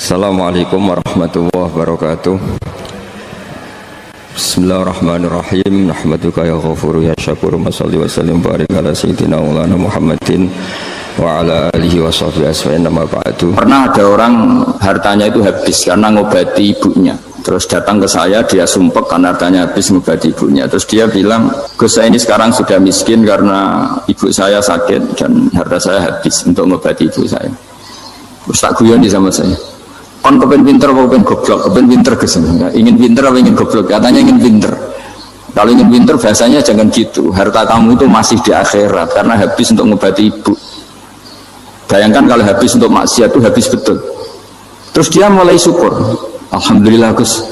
Assalamualaikum warahmatullahi wabarakatuh. Bismillahirrahmanirrahim. Nahmaduka ya ghafuru ya syakuru. Mashalli wa sallim barik ala sayyidina maulana Muhammadin wa ala alihi wa sahbihi asfa'in nama ba'du. Pernah ada orang hartanya itu habis karena ngobati ibunya. Terus datang ke saya, dia sumpek karena hartanya habis ngobati ibunya. Terus dia bilang, Gus, saya ini sekarang sudah miskin karena ibu saya sakit dan harta saya habis untuk ngobati ibu saya. Terus tak guyon di sama saya, kon kepen pinter apa kepen goblok? Kepen pinter Gus. Ingin pinter apa ingin goblok? Katanya ingin pinter. Kalau ingin pinter biasanya jangan gitu. Harta kamu itu masih di akhirat karena habis untuk ngobati ibu. Bayangkan kalau habis untuk maksiat itu habis betul. Terus dia mulai syukur. Alhamdulillah Gus,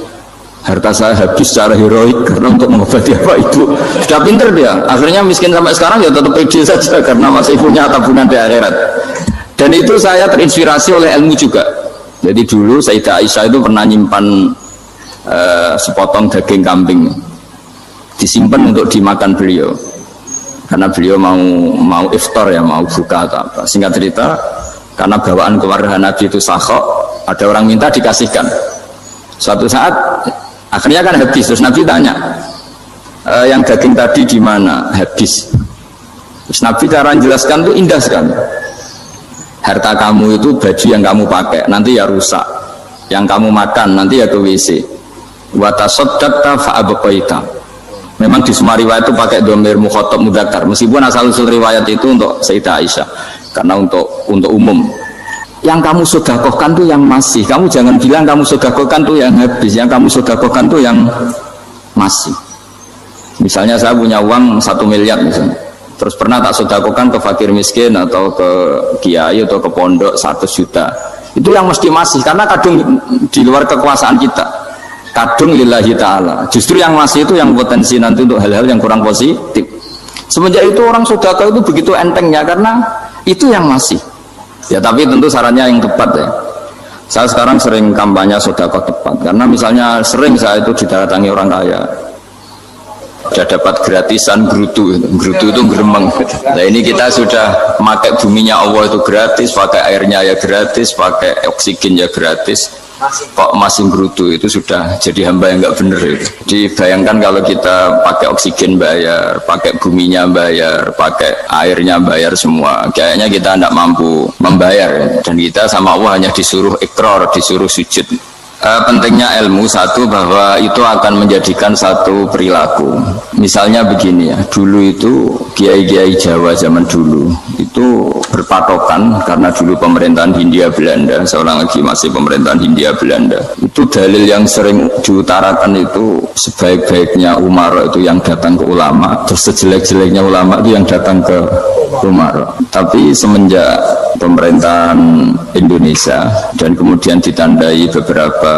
harta saya habis secara heroik karena untuk mengobati apa ibu. Sudah pinter dia. Akhirnya miskin sampai sekarang ya tetap pede saja karena masih punya tabungan di akhirat. Dan itu saya terinspirasi oleh ilmu juga. Jadi dulu Sayyidah Aisyah itu pernah nyimpan sepotong daging kambing, disimpan untuk dimakan beliau. Karena beliau mau iftar ya, mau buka atau apa. Singkat cerita, karena bawaan keluarga Nabi itu sakhok, ada orang minta dikasihkan. Suatu saat akhirnya kan habis. Terus Nabi tanya, yang daging tadi di mana? Habis. Terus Nabi cara menjelaskan itu indah sekali. Harta kamu itu baju yang kamu pakai nanti ya rusak, yang kamu makan nanti ya ke WC. Wa tasaddaqta fa abqaita. Memang di semua riwayat itu pakai dhamir mukhatab mudzakkar, meskipun asal usul riwayat itu untuk Sayyidah Aisyah karena untuk umum. Yang kamu sedekahkan tuh yang masih, kamu jangan bilang kamu sedekahkan tuh yang habis, yang kamu sedekahkan tuh yang masih. Misalnya saya punya uang 1 miliar misalnya, terus pernah tak sedekahkan ke fakir miskin atau ke kiai atau ke pondok 100 juta, itu yang mesti masih, karena kadung di luar kekuasaan kita, kadung lillahi ta'ala. Justru yang masih itu yang potensi nanti untuk hal-hal yang kurang positif. Semenjak itu orang sedekah itu begitu entengnya karena itu yang masih. Ya tapi tentu sarannya yang tepat ya. Saya sekarang sering kampanye sedekah tepat karena misalnya sering saya itu didatangi orang kaya, sudah dapat gratisan gerutu itu geremeng. Nah ini kita sudah pakai buminya Allah itu gratis, pakai airnya ya gratis, pakai oksigen ya gratis, kok masih gerutu, itu sudah jadi hamba yang nggak bener itu. Dibayangkan kalau kita pakai oksigen bayar, pakai buminya bayar, pakai airnya bayar semua, kayaknya kita tidak mampu membayar, dan kita sama Allah hanya disuruh ikrar, disuruh sujud. Pentingnya ilmu satu, bahwa itu akan menjadikan satu perilaku. Misalnya begini ya, dulu itu kiai-kiai Jawa zaman dulu itu berpatokan karena dulu pemerintahan Hindia Belanda, seorang lagi masih pemerintahan Hindia Belanda. Itu dalil yang sering diutarakan itu, sebaik-baiknya umara itu yang datang ke ulama, terus sejelek-jeleknya ulama itu yang datang ke umara. Tapi semenjak pemerintahan Indonesia dan kemudian ditandai beberapa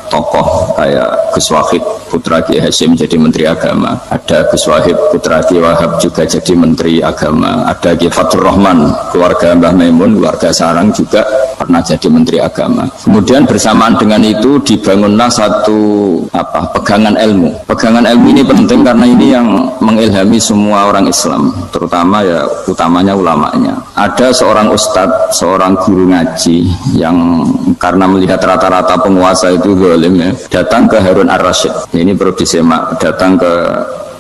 tokoh kayak Gus Wahid putra Kiai Hasyim jadi Menteri Agama, ada Gus Wahid putra Kiai Wahab juga jadi Menteri Agama, ada Kiai Fathur Rahman keluarga Mbah Maimun, keluarga Sarang juga pernah jadi Menteri Agama. Kemudian bersamaan dengan itu dibangunlah satu pegangan ilmu. Pegangan ilmu ini penting karena ini yang mengilhami semua orang Islam, terutama ya utamanya ulamanya. Ada seorang ustadz, seorang guru ngaji yang karena melihat rata-rata penguasa itu zalim ya, datang ke Harun Ar-Rasyid. Ini perlu disemak, datang ke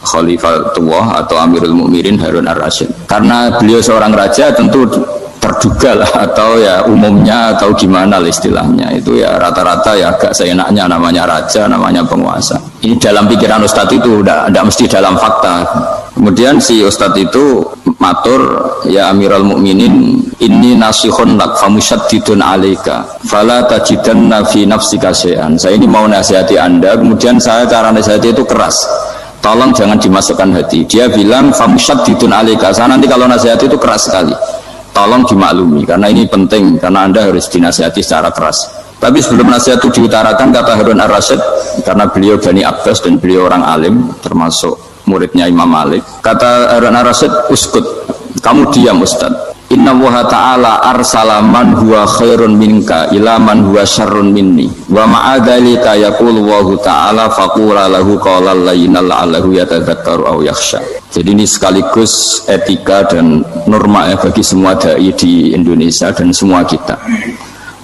Khalifatullah atau Amirul Mukminin Harun Ar-Rasyid. Karena beliau seorang raja, tentu terduga lah, atau ya umumnya atau gimana lah istilahnya, itu ya rata-rata ya agak seenaknya, namanya raja, namanya penguasa. Ini dalam pikiran ustadz itu udah mesti dalam fakta. Kemudian si ustadz itu matur, ya Amirul Mukminin, inni nasihun lak famusyaddidun alaika fala tajidanna fi nafsika syai'an. Saya ini mau nasihati Anda, kemudian saya cara nasihati itu keras, tolong jangan dimasukkan hati. Dia bilang famusyaddidun alaika, saya nanti kalau nasihati itu keras sekali, tolong dimaklumi karena ini penting, karena Anda harus dinasihati secara keras. Tapi sebelum nasihat itu diutarakan, kata Harun Ar-Rasyid, karena beliau Bani Abbas dan beliau orang alim termasuk muridnya Imam Malik, kata Harun Ar-Rasyid, uskut, kamu diam Ustaz. Inna Allaha ta'ala arsala man huwa khairun minka ila man huwa syarrun minni wa ma'adhalika yaqulu Allahu ta'ala faqula lahu qawlan layyinan la'allahu yatadzakkaru aw yakhsha. Jadi ini sekaligus etika dan norma ya bagi semua dai di Indonesia dan semua kita.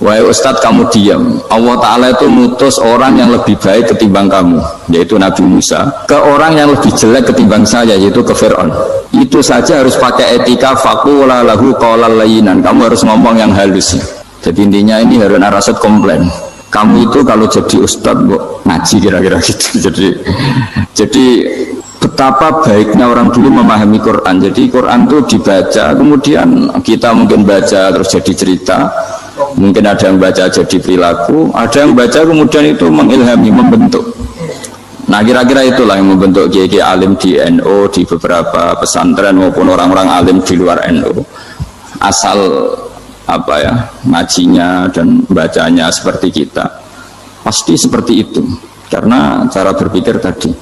Wahai Ustadz kamu diam. Allah Ta'ala itu mutus orang yang lebih baik ketimbang kamu, yaitu Nabi Musa, ke orang yang lebih jelek ketimbang saya, yaitu ke Fir'aun. Itu saja harus pakai etika faqula lahu qawlan layyinan. Kamu harus ngomong yang halus. Jadi intinya ini Harun ar-Rasyid komplain. Kamu itu kalau jadi Ustadz kok ngaji kira-kira gitu. Jadi betapa baiknya orang dulu memahami Quran. Jadi Quran itu dibaca, kemudian kita mungkin baca terus jadi cerita. Mungkin ada yang baca jadi perilaku, ada yang baca kemudian itu mengilhami, membentuk. Nah kira-kira itulah yang membentuk kiai alim di NU, di beberapa pesantren maupun orang-orang alim di luar NU. Asal apa ya, ngajinya dan bacanya seperti kita, pasti seperti itu. Karena cara berpikir tadi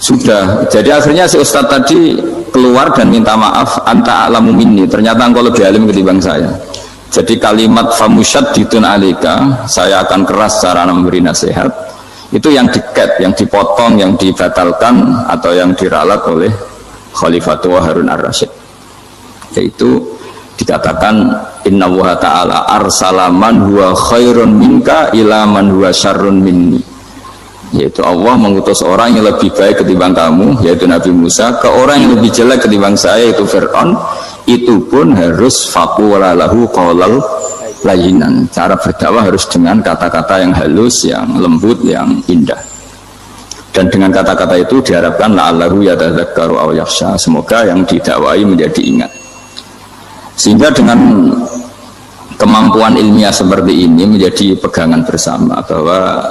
sudah. Jadi akhirnya si Ustadz tadi keluar dan minta maaf, anta alamu minni, ternyata engkau lebih alim ketimbang saya. Jadi kalimat famusyadidun alika, saya akan keras cara memberi nasihat, itu yang diket, yang dipotong, yang dibatalkan atau yang diralat oleh Khalifatul Harun ar-Rasyid, yaitu dikatakan inna wa ta'ala arsala man huwa khairun minka ila man huwa syarrun minni, yaitu Allah mengutus orang yang lebih baik ketimbang kamu, yaitu Nabi Musa, ke orang yang lebih jelek ketimbang saya, yaitu Fir'aun. Itu pun harus faqula lahu qawlan layyinan. Cara berdakwah harus dengan kata-kata yang halus, yang lembut, yang indah. Dan dengan kata-kata itu diharapkan la'allahu yatadzakkaru aw yakhsha, semoga yang didakwai menjadi ingat. Sehingga dengan kemampuan ilmiah seperti ini menjadi pegangan bersama bahwa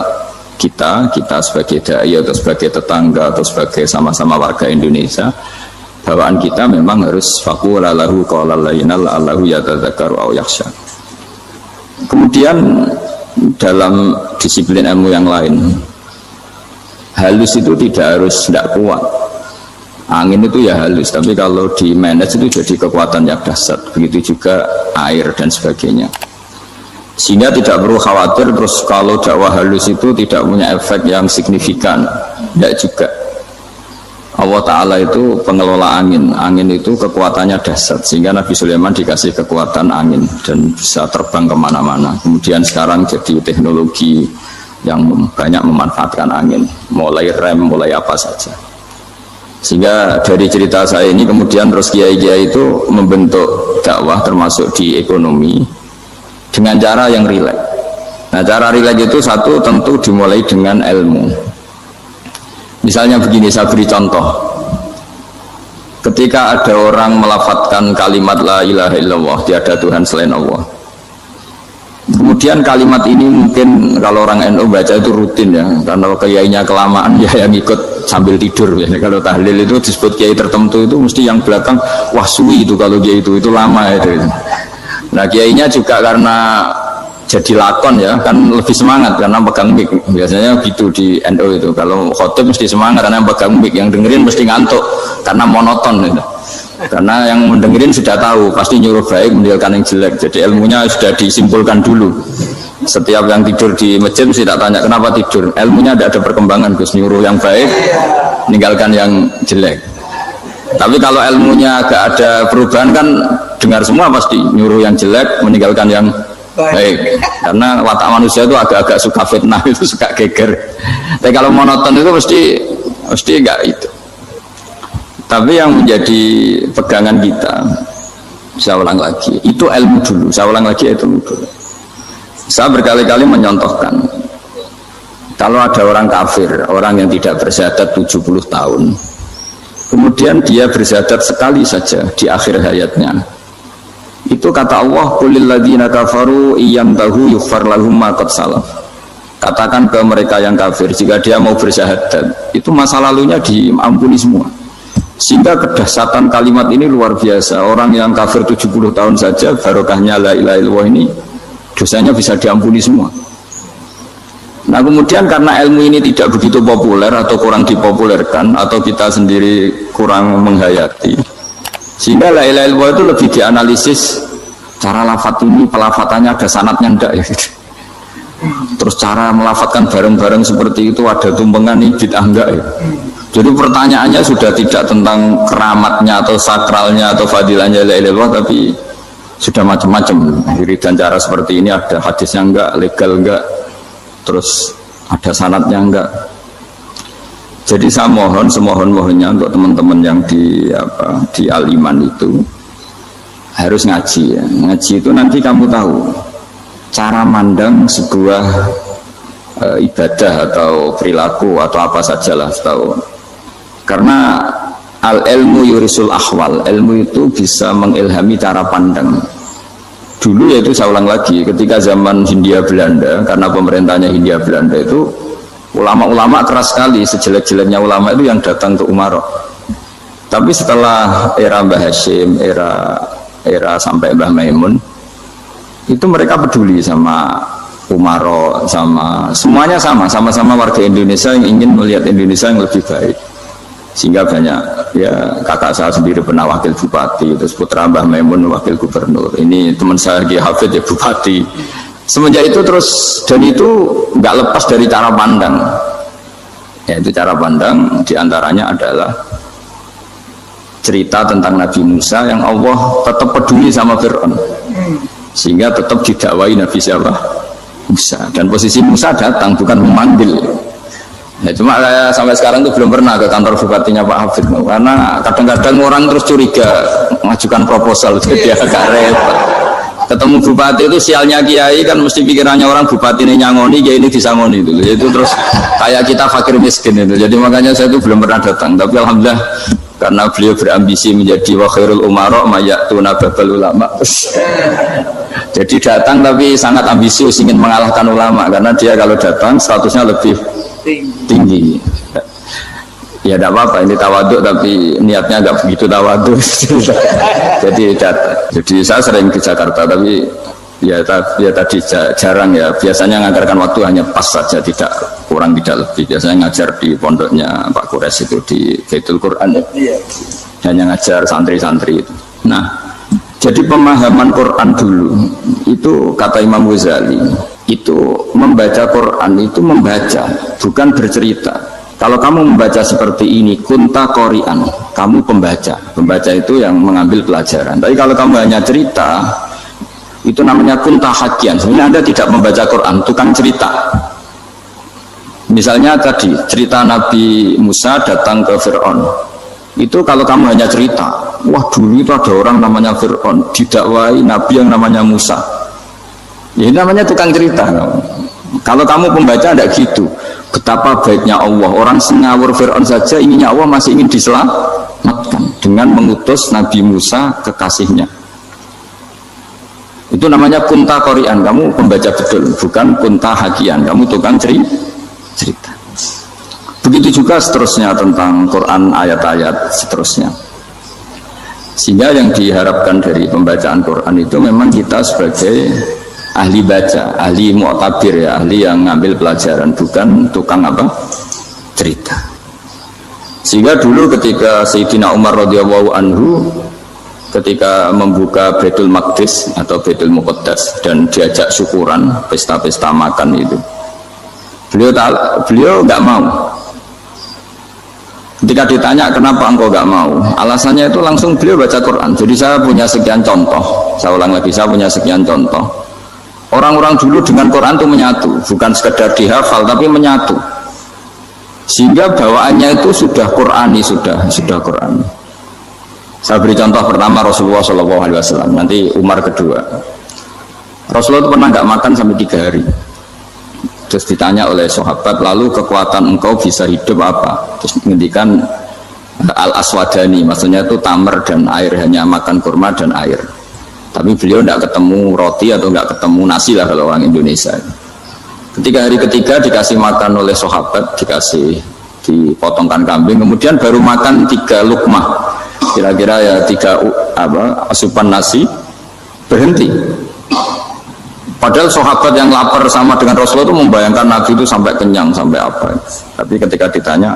kita sebagai dai atau sebagai tetangga atau sebagai sama-sama warga Indonesia, bawaan kita memang harus faqula lahu qawlan layyinan la'allahu yatadzakkaru aw yakhsha. Kemudian dalam disiplin ilmu yang lain, halus itu tidak kuat. Angin itu ya halus, tapi kalau di manage itu jadi kekuatan yang dahsyat. Begitu juga air dan sebagainya. Sehingga tidak perlu khawatir terus kalau dakwah halus itu tidak punya efek yang signifikan. Tidak juga. Allah Ta'ala itu pengelola angin. Angin itu kekuatannya dahsyat, sehingga Nabi Sulaiman dikasih kekuatan angin dan bisa terbang kemana-mana. Kemudian sekarang jadi teknologi yang banyak memanfaatkan angin, mulai rem, mulai apa saja. Sehingga dari cerita saya ini kemudian terus kiai-kiai itu membentuk dakwah termasuk di ekonomi dengan cara yang rileks. Nah cara rileks itu satu tentu dimulai dengan ilmu. Misalnya begini, saya beri contoh. Ketika ada orang melafadzkan kalimat la ilaha illallah, tiada Tuhan selain Allah. Kemudian kalimat ini mungkin kalau orang NU baca itu rutin ya, karena kiainya kelamaan ya yang ikut sambil tidur ya. Kalau tahlil itu disebut kiai tertentu itu mesti yang belakang wah suwi itu, kalau dia itu lama itu. Nah kiainya juga karena jadi lakon ya kan lebih semangat karena pegang mic, biasanya gitu di NU itu. Kalau khotib mesti semangat karena pegang mic, yang dengerin mesti ngantuk karena monoton gitu. Karena yang mendengerin sudah tahu pasti nyuruh baik meninggalkan yang jelek, jadi ilmunya sudah disimpulkan dulu. Setiap yang tidur di masjid mesti tak tanya kenapa tidur, ilmunya tidak ada perkembangan, Gus, nyuruh yang baik meninggalkan yang jelek. Tapi kalau ilmunya agak ada perubahan kan dengar semua pasti nyuruh yang jelek meninggalkan yang baik, karena watak manusia itu agak-agak suka fitnah, itu suka geger. Tapi kalau monoton itu mesti enggak itu. Tapi yang menjadi pegangan kita, saya ulang lagi, itu ilmu dulu. Saya ulang lagi, itu ilmu dulu. Saya berkali-kali menyontohkan, kalau ada orang kafir, orang yang tidak bersyahadat 70 tahun, kemudian dia bersyahadat sekali saja di akhir hayatnya. Itu kata Allah, qulil ladzina kafaru iyyantahu yughfar lahum ma qad salaf. Katakan ke mereka yang kafir, jika dia mau bersyahadat, itu masa lalunya diampuni semua. Sehingga kedahsyatan kalimat ini luar biasa. Orang yang kafir 70 tahun saja, barokahnya la ilaha illallah ini, dosanya bisa diampuni semua. Nah kemudian karena ilmu ini tidak begitu populer atau kurang dipopulerkan, atau kita sendiri kurang menghayati, sehingga la ilaha illallah itu lebih dianalisis cara lafadz ini, pelafatannya ada sanadnya enggak ya gitu. Terus cara melafatkan bareng-bareng seperti itu ada tumpengan ini bid'ah enggak ya. Jadi pertanyaannya sudah tidak tentang keramatnya atau sakralnya atau fadilahnya la ilaha illallah, tapi sudah macam-macam wiridan cara seperti ini, ada hadisnya enggak, legal enggak, terus ada sanadnya enggak. Jadi saya mohon semohon-mohonnya untuk teman-teman yang di Al-Iman itu harus ngaji ya. Ngaji itu nanti kamu tahu cara mandang sebuah ibadah atau perilaku atau apa sajalah tahu. Karena al-ilmu yurisul ahwal, ilmu itu bisa mengilhami cara pandang. Dulu yaitu saya ulang lagi, ketika zaman Hindia Belanda, karena pemerintahnya Hindia Belanda itu ulama-ulama keras sekali, sejelek-jeleknya ulama itu yang datang ke Umarok. Tapi setelah era Mbah Hashim, era sampai Mbah Maimun, itu mereka peduli sama Umarok, sama semuanya sama-sama warga Indonesia yang ingin melihat Indonesia yang lebih baik. Sehingga banyak ya, kakak saya sendiri pernah wakil bupati, terus putra Mbah Maimun wakil gubernur, ini teman saya Ki Hafid ya bupati. Semenjak itu terus, dan itu nggak lepas dari cara pandang, yaitu cara pandang diantaranya adalah cerita tentang Nabi Musa yang Allah tetap peduli sama Fir'aun, sehingga tetap didakwai Nabi siapa? Musa. Dan posisi Musa datang bukan memanggil. Ya, cuma saya sampai sekarang itu belum pernah ke kantor bupatinya Pak Hafid, karena kadang-kadang orang terus curiga mengajukan proposal, jadi agak repot. Ketemu bupati itu sialnya kiai kan mesti pikirannya orang bupati ini nyangoni, kiai ini disangoni itu. Itu terus kayak kita fakir miskin itu. Jadi makanya saya itu belum pernah datang. Tapi alhamdulillah karena beliau berambisi menjadi wa khairul umara mayatuna babal ulama. Jadi datang tapi sangat ambisius ingin mengalahkan ulama, karena dia kalau datang statusnya lebih tinggi. Ya tidak apa-apa, ini tawaduk tapi niatnya agak begitu tawaduk. Jadi saya sering ke Jakarta tapi ya tadi jarang ya, biasanya mengajarkan waktu hanya pas saja, tidak kurang tidak lebih. Biasanya ngajar di pondoknya Pak Kures itu di Baitul Quran ya, hanya ngajar santri-santri itu. Nah, jadi pemahaman Quran dulu itu kata Imam Ghazali itu membaca Quran itu membaca, bukan bercerita. Kalau kamu membaca seperti ini, kunta qori'an, kamu pembaca. Pembaca itu yang mengambil pelajaran. Tapi kalau kamu hanya cerita, itu namanya kunta hakian. Sebenarnya Anda tidak membaca Quran, tukang cerita. Misalnya tadi, cerita Nabi Musa datang ke Fir'aun. Itu kalau kamu hanya cerita, wah dulu itu ada orang namanya Fir'aun, didakwai Nabi yang namanya Musa. Ini namanya tukang cerita. Kalau kamu pembaca tidak gitu. Betapa baiknya Allah, orang sengawur Fir'aun saja inginnya Allah masih ingin diselamatkan dengan mengutus Nabi Musa kekasihnya. Itu namanya kunta qori'an, kamu pembaca betul, bukan kunta hakian, kamu tukang cerita. Begitu juga seterusnya tentang Quran, ayat-ayat seterusnya. Sehingga yang diharapkan dari pembacaan Quran itu memang kita sebagai ahli baca, ahli mu'tabir ya, ahli yang ngambil pelajaran, bukan tukang apa? Cerita. Sehingga dulu ketika Sayyidina Umar radhiyallahu anhu ketika membuka Baitul Maqdis atau Baitul Muqaddas dan diajak syukuran, pesta-pesta makan itu, beliau nggak mau. Ketika ditanya kenapa engkau nggak mau, alasannya itu langsung beliau baca Quran. Jadi saya punya sekian contoh, saya ulang lagi, saya punya sekian contoh. Orang-orang dulu dengan Quran itu menyatu, bukan sekedar dihafal tapi menyatu, sehingga bawaannya itu sudah Qurani, sudah Qurani. Saya beri contoh pertama Rasulullah SAW, nanti Umar kedua. Rasulullah itu pernah nggak makan sampai 3 hari. Terus ditanya oleh sahabat, lalu kekuatan engkau bisa hidup apa? Terus menghentikan al-aswadani, maksudnya itu tamar dan air, hanya makan kurma dan air. Tapi beliau tidak ketemu roti atau tidak ketemu nasi lah kalau orang Indonesia. Ketika hari ketiga dikasih makan oleh sahabat, dipotongkan kambing, kemudian baru makan 3 lukmah, kira-kira ya 3 asupan nasi, berhenti. Padahal sahabat yang lapar sama dengan Rasulullah itu membayangkan Nabi itu sampai kenyang, sampai apa. Tapi ketika ditanya,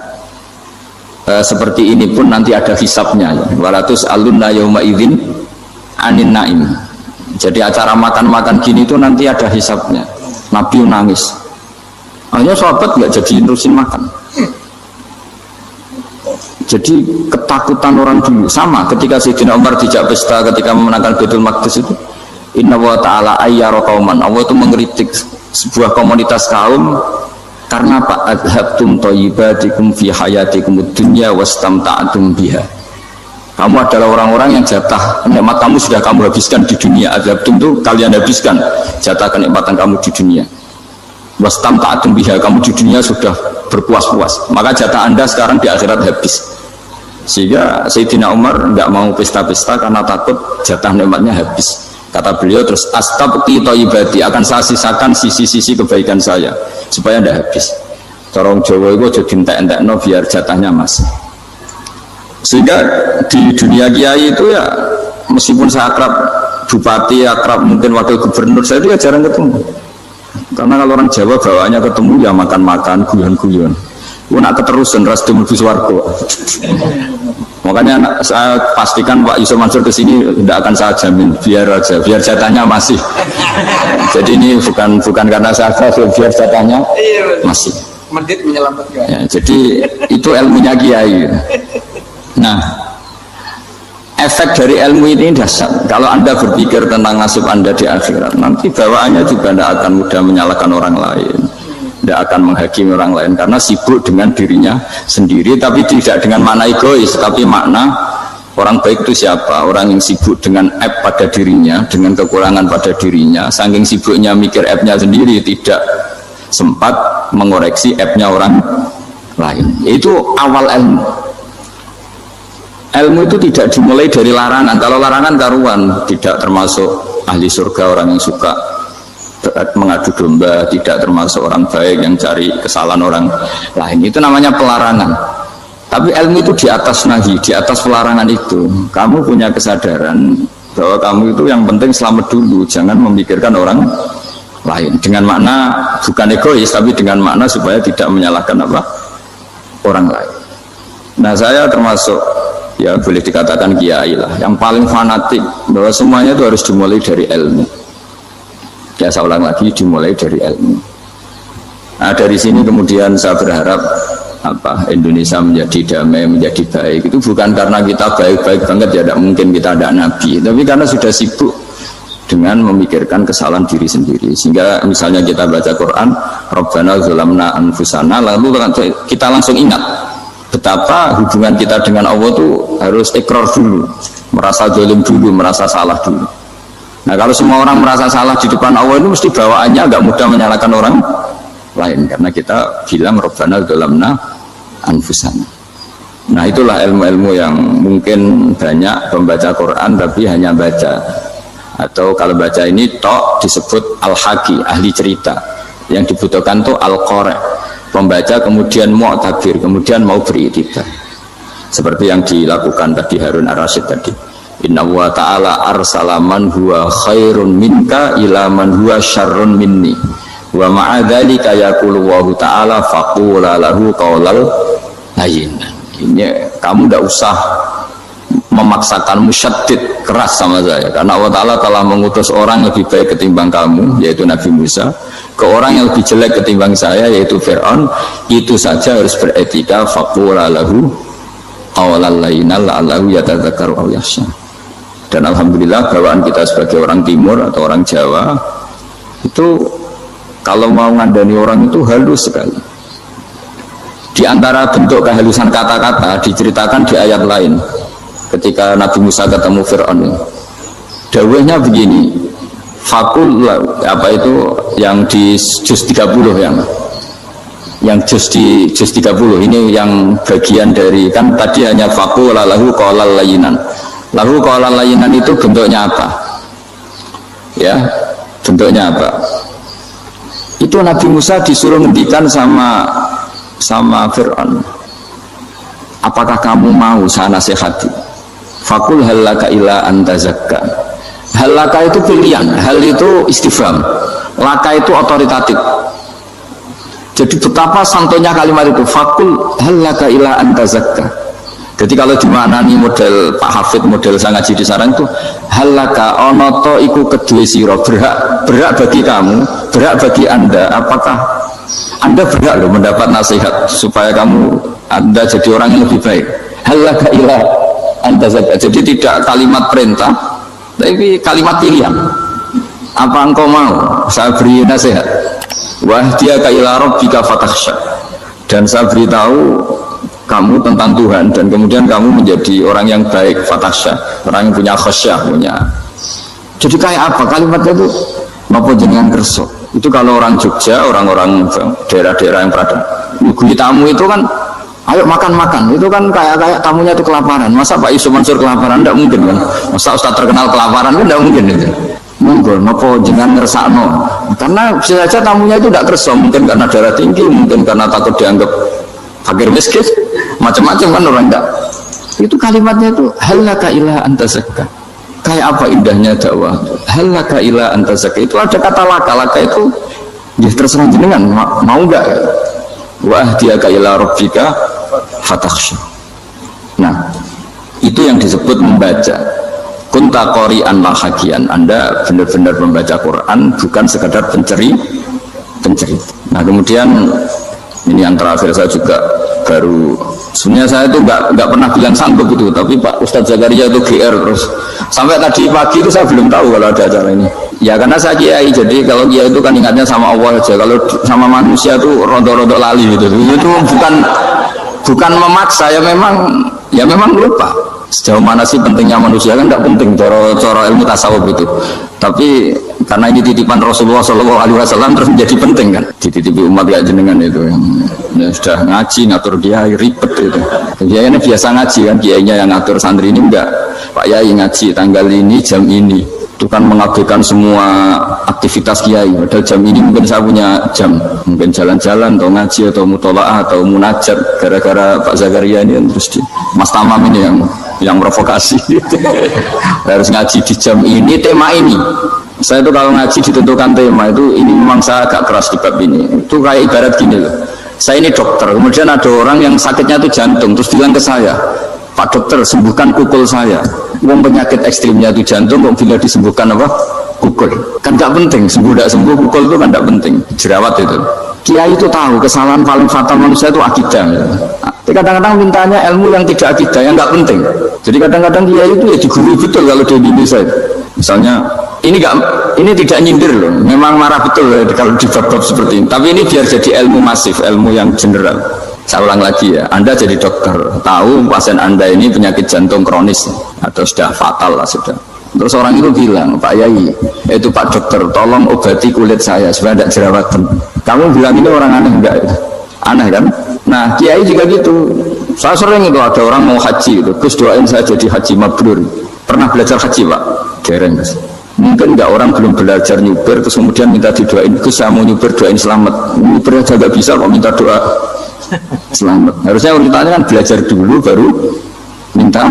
seperti ini pun nanti ada hisabnya. Walatus alunna yauma idzin anin naim. Jadi acara makan-makan gini itu nanti ada hisabnya. Nabi nangis. Hanya sahabat nggak jadi nerusin makan. Jadi ketakutan orang dulu sama ketika Sayyidina Umar dijak pesta ketika memenangkan Baitul Maqdis itu, Inna wa ta'ala ayyara qauman, Allah itu mengkritik sebuah komunitas kaum karena apa? Adhabtum thayyibatikum fi hayatikum dunya wastamta'tum biha. Kamu adalah orang-orang yang jatah nikmat kamu sudah kamu habiskan di dunia. Adhabtum itu kalian habiskan jatah kenikmatan kamu di dunia. Wastamta'tum biha, kamu di dunia sudah berpuas-puas. Maka jatah Anda sekarang di akhirat habis. Sehingga Sayyidina Umar nggak mau pesta-pesta karena takut jatah nikmatnya habis. Kata beliau terus, astabqi thayyibati, akan saya sisakan sisi-sisi kebaikan saya supaya tidak habis. Corong Jawa itu jadi entek-entekno biar jatahnya masih. Sehingga di dunia kiai itu ya, meskipun saya akrab bupati, akrab mungkin wakil gubernur, saya juga jarang ketemu. Karena kalau orang Jawa bawaannya ketemu ya makan-makan, guyon-guyon. Nak keterusan ras dumugi swarga. Makanya saya pastikan Pak Yusuf Mansur kesini tidak akan saya jamin, biar aja, biar jatahnya masih. Jadi ini bukan karena saya biar jatahnya masih. Medit menyelamatkan. Ya, jadi itu ilmunya kiai. Nah, efek dari ilmu ini dasar. Kalau Anda berpikir tentang nasib Anda di akhirat, nanti bawaannya juga tidak akan mudah menyalahkan orang lain, tidak akan menghakimi orang lain karena sibuk dengan dirinya sendiri, tapi tidak dengan makna egois, tapi makna orang baik itu siapa? Orang yang sibuk dengan aib pada dirinya, dengan kekurangan pada dirinya, saking sibuknya mikir aibnya sendiri, tidak sempat mengoreksi aibnya orang lain. Itu awal ilmu. Ilmu itu tidak dimulai dari larangan. Kalau larangan karuan, tidak termasuk ahli surga, orang yang suka mengadu domba, tidak termasuk orang baik yang cari kesalahan orang lain. Itu namanya pelarangan. Tapi ilmu itu di atas nahi, di atas pelarangan itu. Kamu punya kesadaran bahwa kamu itu yang penting selamat dulu, jangan memikirkan orang lain. Dengan makna bukan egois, tapi dengan makna supaya tidak menyalahkan orang lain. Nah, saya termasuk, ya boleh dikatakan kiai lah, yang paling fanatik bahwa semuanya itu harus dimulai dari ilmu. Ya, saya ulang lagi, dimulai dari ilmu. Nah, dari sini kemudian saya berharap Indonesia menjadi damai, menjadi baik. Itu bukan karena kita baik-baik banget, ya tidak mungkin kita ada nabi, tapi karena sudah sibuk dengan memikirkan kesalahan diri sendiri. Sehingga misalnya kita baca Quran, Rabbana zalamna anfusana, lalu kita langsung ingat betapa hubungan kita dengan Allah itu harus ikrar dulu, merasa zalim dulu, merasa salah dulu. Nah, kalau semua orang merasa salah di depan Allah itu mesti bawaannya agak mudah menyalahkan orang lain, karena kita bilang Rabbana zalamna anfusana. Nah, itulah ilmu-ilmu yang mungkin banyak pembaca Quran tapi hanya baca, atau kalau baca ini tok disebut al-haqi, ahli cerita. Yang dibutuhkan tuh al-qari, pembaca kemudian mu'tabir, kemudian mau beriktibar, seperti yang dilakukan tadi Harun ar-Rasyid tadi. Inna wa ta'ala arsala man huwa khairun minka ila man huwa syarrun minni wa ma'adzalika yaqulu wa ta'ala faqula lahu qawlal layyin. Ini kamu tidak usah memaksakan musyaddid keras sama saya, karena Allah Ta'ala telah mengutus orang lebih baik ketimbang kamu, yaitu Nabi Musa, ke orang yang lebih jelek ketimbang saya, yaitu Fir'aun. Itu saja harus beretika, faqula lahu qawlal layyinan la'allahu yatadzakkaru aw yakhsha. Dan alhamdulillah bawaan kita sebagai orang timur atau orang Jawa itu kalau mau ngandani orang itu halus sekali. Di antara bentuk kehalusan kata-kata diceritakan di ayat lain. Ketika Nabi Musa ketemu Fir'aun, dawuhnya begini, fakul itu yang di juz 30, yang juz 30 ini yang bagian dari, kan tadi hanya fakul lahu qawlal layyinan. Lahu qawlal layyinan itu bentuknya apa? Ya, bentuknya apa? Itu Nabi Musa disuruh ngendikan sama Fir'aun, apakah kamu mau saya nasihati? Fakul halaka ila antazakka. Halaka itu pilihan, hal itu istifham, laka itu otoritatif. Jadi betapa santonya kalimat itu, fakul halaka ila antazakka. Jadi kalau dimaknani model Pak Hafid, model saya ngaji di sarang itu, halaka onoto iku kedue siro, berhak bagi kamu, berhak bagi Anda, apakah Anda berhak loh mendapat nasihat supaya Anda jadi orang yang lebih baik. halaka ila anta zakka. Jadi tidak kalimat perintah, tapi kalimat pilihan. Apa engkau mau saya beri nasihat? Wahdiyaka ila rabbika fatakhsha. Dan saya beritahu kamu tentang Tuhan dan kemudian kamu menjadi orang yang baik, fatakhsha, orang yang punya khasyah, punya. Jadi kayak apa kalimatnya itu? Napa jenengan kerso? Itu kalau orang Jogja, orang-orang daerah-daerah yang berada nyuguhi tamu itu kan, ayo makan-makan. Itu kan kayak tamunya itu kelaparan. Masa Pak Yusuf Mansur kelaparan? Tidak mungkin kan. Masa Ustaz terkenal kelaparan kan tidak mungkin itu. Monggo napa jenengan ngersakno. Karena bisa saja tamunya itu tidak kerso, mungkin karena darah tinggi, mungkin karena takut dianggap fakir miskin, macam-macam kan orang enggak. Itu kalimatnya itu halaka ila anta zakka. Kayak apa indahnya dakwah. Halaka ila anta zakka. Itu ada kata laka itu ya terserah jenengan mau enggak. Wa ahdiyaka ila rabbika fatakhsha. Nah, itu yang disebut membaca. Kunta qori'an la hakian. Anda benar-benar membaca Quran, bukan sekadar penceri. Nah, kemudian ini yang terakhir saya juga baru, sebenarnya saya itu nggak pernah bilang sanggup itu, tapi Pak Ustadz Zakaria itu GR terus sampai tadi pagi itu saya belum tahu kalau ada acara ini. Ya karena saya kiai, jadi kalau kiai itu kan ingatnya sama Allah aja, kalau sama manusia itu rontok-rontok lali gitu. Itu bukan memaksa, ya memang lupa. Sejauh mana sih pentingnya manusia kan tidak penting cara ilmu tasawuf itu. Tapi karena ini titipan Rasulullah SAW terus menjadi penting kan. Dititipi umat ya jenengan itu yang ya, sudah ngaji ngatur kiai ribet itu. Kiai ini biasa ngaji kan, kiainya yang ngatur, santri ini enggak. Pak Yai ngaji tanggal ini jam ini. Itu kan mengabaikan semua aktivitas kiai. Padahal jam ini mungkin saya punya jam, mungkin jalan-jalan atau ngaji atau mutolaah atau munajat. Gara-gara Pak Zakaria ini terus Mas Tamam ini yang provokasi. Harus ngaji di jam ini, tema ini. Saya itu kalau ngaji ditentukan tema itu, ini memang saya agak keras di bab ini. Itu kayak ibarat gini loh. Saya ini dokter, kemudian ada orang yang sakitnya itu jantung, terus bilang ke saya, Pak dokter sembuhkan kukul saya. Wong penyakit ekstrimnya itu jantung, kok bila disembuhkan apa? Kukul. Kan gak penting, sembuh tidak sembuh kukul itu kan gak penting. Jerawat itu. Kiai itu tahu kesalahan paling fatal manusia itu akidah. Tapi kadang-kadang mintanya ilmu yang tidak akidah, yang gak penting. Jadi kadang-kadang kiai itu ya digurui betul kalau di Indonesia. Misalnya ini tidak nyindir loh, memang marah betul ya, kalau di bab-bab seperti ini. Tapi ini biar jadi ilmu masif, ilmu yang general. Saya ulang lagi ya, Anda jadi dokter, tahu pasien Anda ini penyakit jantung kronis atau sudah fatal lah sudah. Terus orang itu bilang, Pak Yai, itu Pak dokter, tolong obati kulit saya supaya tidak jerawatan. Kamu bilang ini orang aneh enggak? Aneh kan? Nah, kiai juga gitu. Saya sering itu ada orang mau haji gitu, Gus doain saya jadi haji mabrur. Pernah belajar haji Pak? Dereng Gus. Mungkin enggak, orang belum belajar nyuber terus kemudian minta didoain, Gus saya mau nyuber doain selamat. Nyuber aja enggak bisa kok minta doa selamat. Harusnya urutannya kan belajar dulu baru minta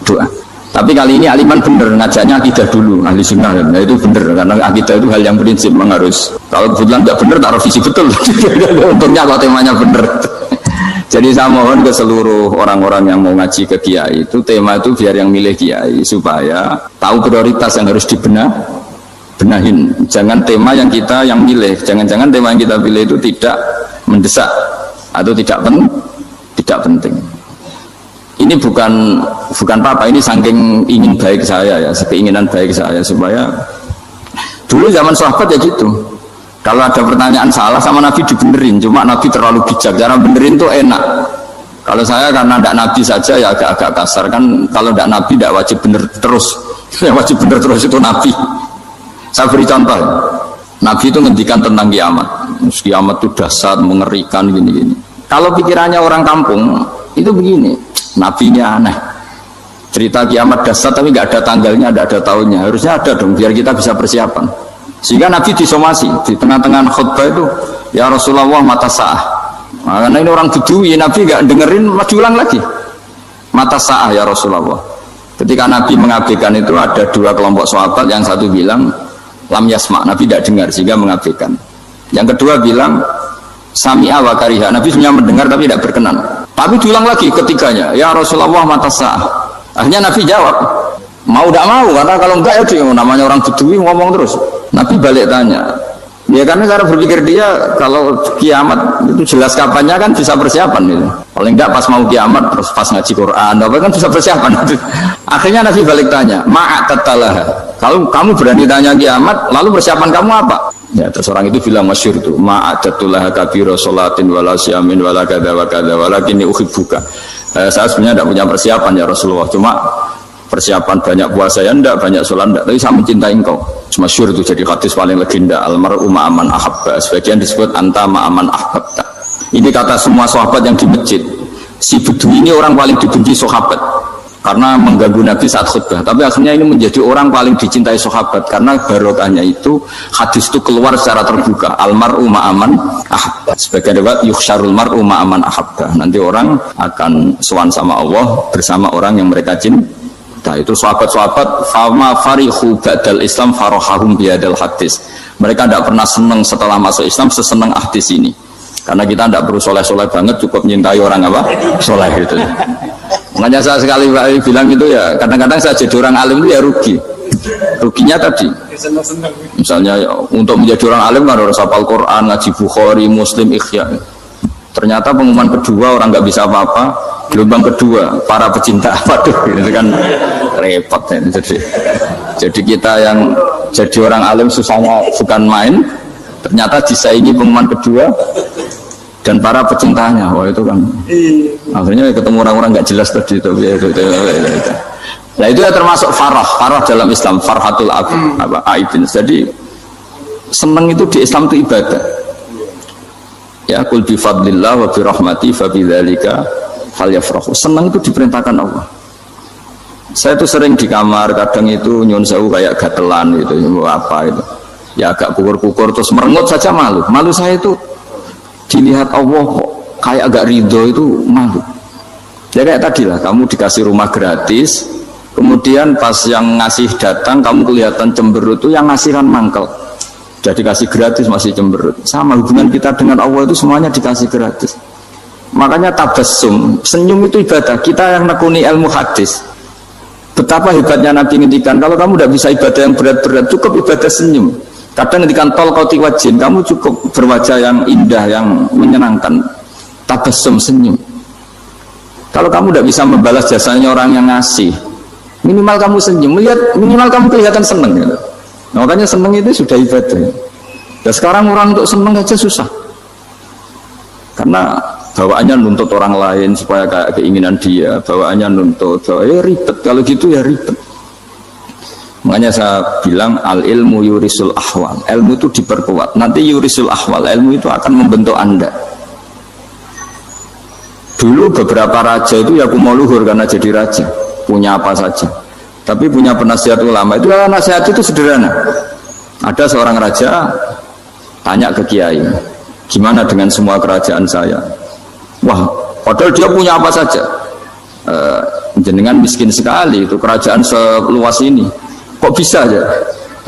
doa. Tapi kali ini aliman bener ngajaknya akidah dulu, ahli sunnah. Nah itu bener karena akidah itu hal yang prinsip, memang harus. Kalau kebetulan nggak bener taruh visi betul. Untungnya kalau temanya bener. Jadi saya mohon ke seluruh orang-orang yang mau ngaji ke kiai itu, tema itu biar yang milih kiai supaya tahu prioritas yang harus benahin. Jangan tema yang kita yang milih, jangan-jangan tema yang kita pilih itu tidak mendesak atau tidak penting. Ini bukan apa-apa, ini saking ingin baik saya ya, keinginan baik saya supaya dulu zaman sahabat ya gitu. Kalau ada pertanyaan salah sama Nabi dibenerin, cuma Nabi terlalu bijak, cara benerin tuh enak. Kalau saya karena tidak Nabi saja ya agak kasar kan, kalau tidak Nabi tidak wajib bener terus. Yang wajib bener terus itu Nabi. Saya beri contoh. Nabi itu ngendikan tentang kiamat. Kiamat itu dahsyat, mengerikan gini-gini. Kalau pikirannya orang kampung itu begini, Nabinya aneh. Cerita kiamat dahsyat tapi nggak ada tanggalnya, nggak ada tahunnya. Harusnya ada dong biar kita bisa persiapan. Sehingga Nabi disomasi di tengah-tengah khutbah itu, ya Rasulullah mata sa'ah. Nah, karena ini orang Bedui, Nabi nggak dengerin, maju ulang lagi. Mata sa'ah ya Rasulullah. Ketika Nabi mengabaikan itu ada dua kelompok sahabat, yang satu bilang lam yasma, Nabi tidak dengar sehingga mengabaikan. Yang kedua bilang sami'a wa kariha, Nabi sebenarnya mendengar tapi tidak berkenan. Tapi diulang lagi ketiganya, ya Rasulullah mata sa'ah. Akhirnya Nabi jawab, mau tidak mau, karena kalau enggak ya dia namanya orang Bedui ngomong terus. Nabi balik tanya, Ya karena cara berpikir dia kalau kiamat itu jelas kapannya kan bisa persiapan gitu. Paling enggak pas mau kiamat terus pas ngaji Quran, apa kan bisa persiapan. Akhirnya Nabi balik tanya, ma'atatalah. Kalau kamu berani tanya kiamat, lalu persiapan kamu apa? Ya terus orang itu bilang masyhur itu, ma'atatulah kabiro sholatin wala syamin wala kada wa kada walakinni uhibbuka. Saya sebenarnya tidak punya persiapan ya Rasulullah, cuma persiapan banyak puasa ya enggak, banyak sholat enggak, tapi saya mencintai engkau. Masyhur itu jadi hadis paling legenda, almar'u ma'aman ahabba, sebagian disebut anta ma'aman ahbabta. Ini kata semua sahabat yang di masjid. Si Bedui ini orang paling dibenci sahabat karena mengganggu Nabi saat khutbah, tapi akhirnya ini menjadi orang paling dicintai sahabat karena barokahnya itu hadis itu keluar secara terbuka, almar'u ma'aman ahabba. Sebagian riwayat yuhsyarul mar'u ma'aman ahabba, nanti orang akan sowan sama Allah bersama orang yang mereka cintai. Nah itu sahabat-sahabat fama farihu ba'dal Islam farahahum biadal hadis. Mereka tidak pernah senang setelah masuk Islam sesenang hadis ini. Karena kita tidak perlu soleh-soleh banget, cukup menyintai orang apa? Soleh itu. Makanya saya sekali bilang itu ya, kadang-kadang saya jadi orang alim itu ya rugi. Ruginya tadi. Misalnya untuk menjadi orang alim kan harus hafal Quran, ngaji Bukhari, Muslim, Ikhya. Ternyata pengumuman kedua orang nggak bisa apa-apa. Gelombang kedua para pecinta, waduh itu kan repot ya. Jadi kita yang jadi orang alim susahnya bukan main, ternyata disaingi pengumuman kedua dan para pecintanya. Wah itu kan akhirnya ketemu orang-orang nggak jelas tadi itu. Nah itu ya termasuk farah dalam Islam, farhatul aibin. Jadi senang itu di Islam itu ibadah. Ya kul bi fadlillah wa bi rahmati fa bidzalika falyafrahu. Senang itu diperintahkan Allah. Saya itu sering di kamar, kadang itu nyun sewu kayak gatelan gitu, apa itu. Ya agak kukur-kukur terus merengut saja malu. Malu saya itu dilihat Allah kok kayak agak ridho itu malu. Ya kayak tadi lah, kamu dikasih rumah gratis, kemudian pas yang ngasih datang kamu kelihatan cemberut, itu yang ngasih kan mangkel. Sudah dikasih gratis masih cemberut. Sama hubungan kita dengan Allah itu semuanya dikasih gratis. Makanya tabassum, senyum itu ibadah. Kita yang nekuni ilmu hadis, betapa hebatnya Nabi ngendikan, kalau kamu tidak bisa ibadah yang berat-berat, cukup ibadah senyum. Kadang ngendikan tol koti wajin, kamu cukup berwajah yang indah, yang menyenangkan. Tabassum, senyum. Kalau kamu tidak bisa membalas jasanya orang yang ngasih, minimal kamu senyum, minimal kamu kelihatan senang gitu. Nah, makanya senang itu sudah ibadah. Dan sekarang orang untuk senang aja susah, karena bawaannya nuntut orang lain supaya kayak keinginan dia, bawaannya nuntut, ya ribet. Kalau gitu ya ribet. Makanya saya bilang al ilmu yurisul ahwal, ilmu itu diperkuat. Nanti yurisul ahwal, ilmu itu akan membentuk Anda. Dulu beberapa raja itu ya mau luhur karena jadi raja, punya apa saja. Tapi punya penasihat ulama itu, nasihat itu sederhana. Ada seorang raja tanya ke kiai, gimana dengan semua kerajaan saya? Wah, padahal dia punya apa saja. Jenengan miskin sekali, itu kerajaan seluas ini, kok bisa aja?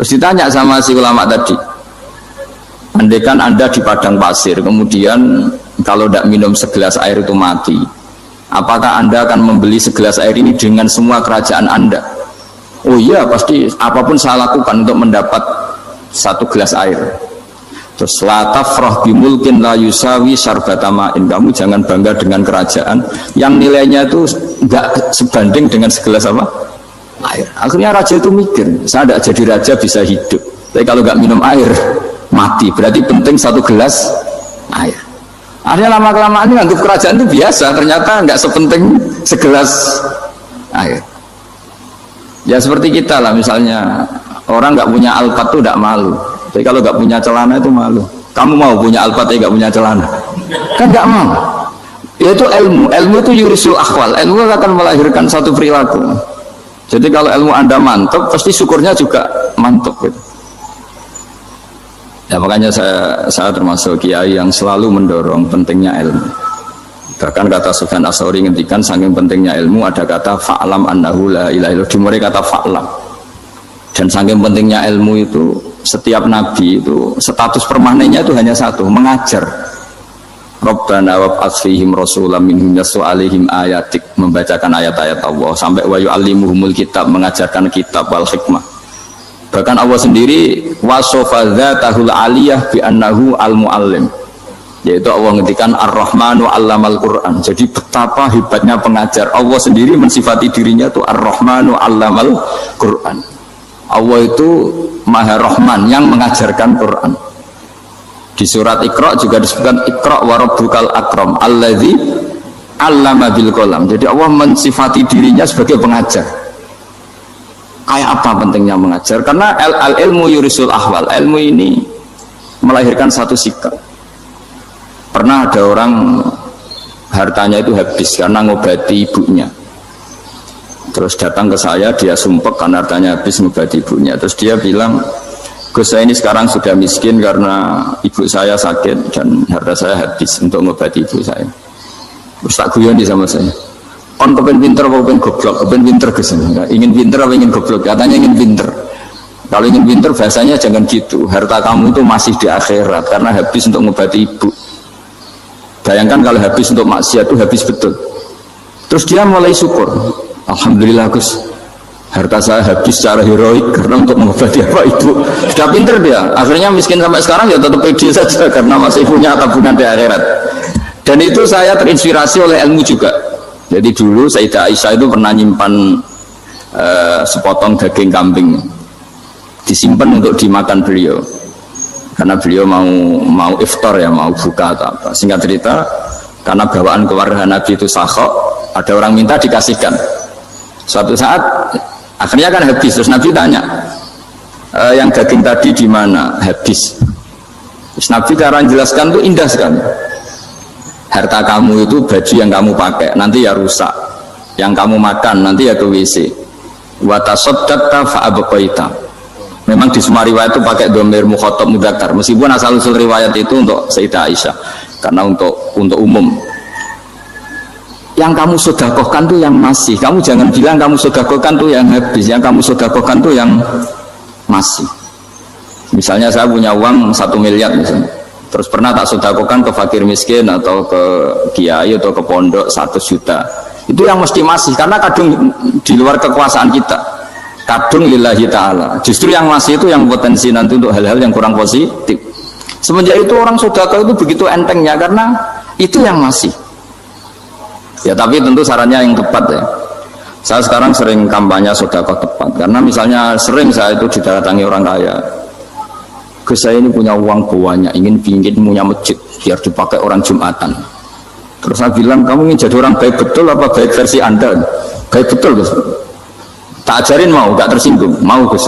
Terus ditanya sama si ulama tadi, andaikan Anda di padang pasir, kemudian kalau tidak minum segelas air itu mati, apakah Anda akan membeli segelas air ini dengan semua kerajaan Anda? Oh iya, pasti apapun saya lakukan untuk mendapat satu gelas air. Terus la tafrah bimulkin la yusawi syarbatamain. Kamu jangan bangga dengan kerajaan yang nilainya itu enggak sebanding dengan segelas apa? Air. Akhirnya raja itu mikir, saya tidak jadi raja bisa hidup, tapi kalau enggak minum air mati. Berarti penting satu gelas air. Akhirnya lama-kelamaan ini anggap kerajaan itu biasa, ternyata enggak sepenting segelas air. Ya seperti kita lah, misalnya orang nggak punya alpat tuh tidak malu, tapi kalau nggak punya celana itu malu. Kamu mau punya alpat tapi nggak punya celana, kan nggak mau. Yaitu ilmu itu yurisul akhwal, ilmu akan melahirkan satu perilaku. Jadi kalau ilmu Anda mantap, pasti syukurnya juga mantap gitu. Ya makanya saya termasuk kiai yang selalu mendorong pentingnya ilmu. Bahkan kata Sufyan Ats-Tsauri ngendikan saking pentingnya ilmu, ada kata fa'lam annahu la ilaha illallah, dimulai kata fa'lam. Dan saking pentingnya ilmu itu, setiap nabi itu status permanennya itu hanya satu, mengajar. Rabbana wab'ats fihim rasulam minhum yatlu 'alaihim ayatik, membacakan ayat-ayat Allah, sampai wa yu'allimuhumul kitab, mengajarkan kitab wal hikmah. Bahkan Allah sendiri wasofa dzatahul aliyah bi annahu al-muallim. Yaitu Allah ngendikan Ar-Rahmanu 'allamal Qur'an. Jadi betapa hebatnya pengajar. Allah sendiri mensifati dirinya itu Ar-Rahmanu 'allamal Qur'an. Allah itu Maha Rahman yang mengajarkan Quran. Di surat Iqra juga disebutkan Iqra wa rabbukal akram alladzi 'allama bil qalam. Jadi Allah mensifati dirinya sebagai pengajar. Kayak apa pentingnya mengajar? Karena al-ilmu yurisul ahwal. Ilmu ini melahirkan satu sikap. Pernah ada orang hartanya itu habis karena ngobati ibunya. Terus datang ke saya, dia sumpek karena hartanya habis ngobati ibunya. Terus dia bilang, Gus, saya ini sekarang sudah miskin karena ibu saya sakit dan harta saya habis untuk ngobati ibu saya. Terus tak guyon di sama saya. Kon kepen pinter apa kepen goblok? Kepen pinter Gus. Ingin pinter apa ingin goblok? Katanya ingin pinter. Kalau ingin pinter bahasanya jangan gitu. Harta kamu itu masih di akhirat karena habis untuk ngobati ibu. Bayangkan kalau habis untuk maksiat itu habis betul. Terus dia mulai syukur. Alhamdulillah Gus, harta saya habis secara heroik karena untuk mengobati apa ibu. Sudah pinter dia. Akhirnya miskin sampai sekarang ya tetap pede saja karena masih punya tabungan di akhirat. Dan itu saya terinspirasi oleh ilmu juga. Jadi dulu Sayyidah Aisyah itu pernah nyimpan sepotong daging kambing, disimpan untuk dimakan beliau. Karena beliau mau iftar ya, mau buka atau apa. Singkat cerita, karena bawaan keluarga Nabi itu sakhok, ada orang minta dikasihkan. Suatu saat akhirnya kan habis. Terus Nabi tanya, yang daging tadi di mana? Habis. Terus Nabi cara menjelaskan itu indah sekali. Harta kamu itu baju yang kamu pakai nanti ya rusak, yang kamu makan nanti ya ke WC. Wa tasaddaqta fa abqaita. Memang di semua riwayat itu pakai dhamir mukhatab mudzakkar, meskipun asal usul riwayat itu untuk Sayyidah Aisyah karena untuk umum. Yang kamu sedekahkan tuh yang masih. Kamu jangan bilang kamu sedekahkan tuh yang habis. Yang kamu sedekahkan tuh yang masih. Misalnya saya punya uang 1 miliar misalnya. Terus pernah tak sedekahkan ke fakir miskin atau ke kiai atau ke pondok 1 juta. Itu yang mesti masih karena kadung di luar kekuasaan kita. Kadung lillahi ta'ala. Justru yang masih itu yang potensi nanti untuk hal-hal yang kurang positif. Semenjak itu orang sedekah itu begitu entengnya karena itu yang masih. Ya tapi tentu sarannya yang tepat ya. Saya sekarang sering kampanye sedekah tepat karena misalnya sering saya itu didatangi orang kaya. Gus, saya ini punya uang banyak, ingin punya masjid biar dipakai orang Jumatan. Terus saya bilang, kamu ingin jadi orang baik betul apa baik versi Anda? Baik betul Gus. Tak ajarin mau, gak tersinggung, mau Gus.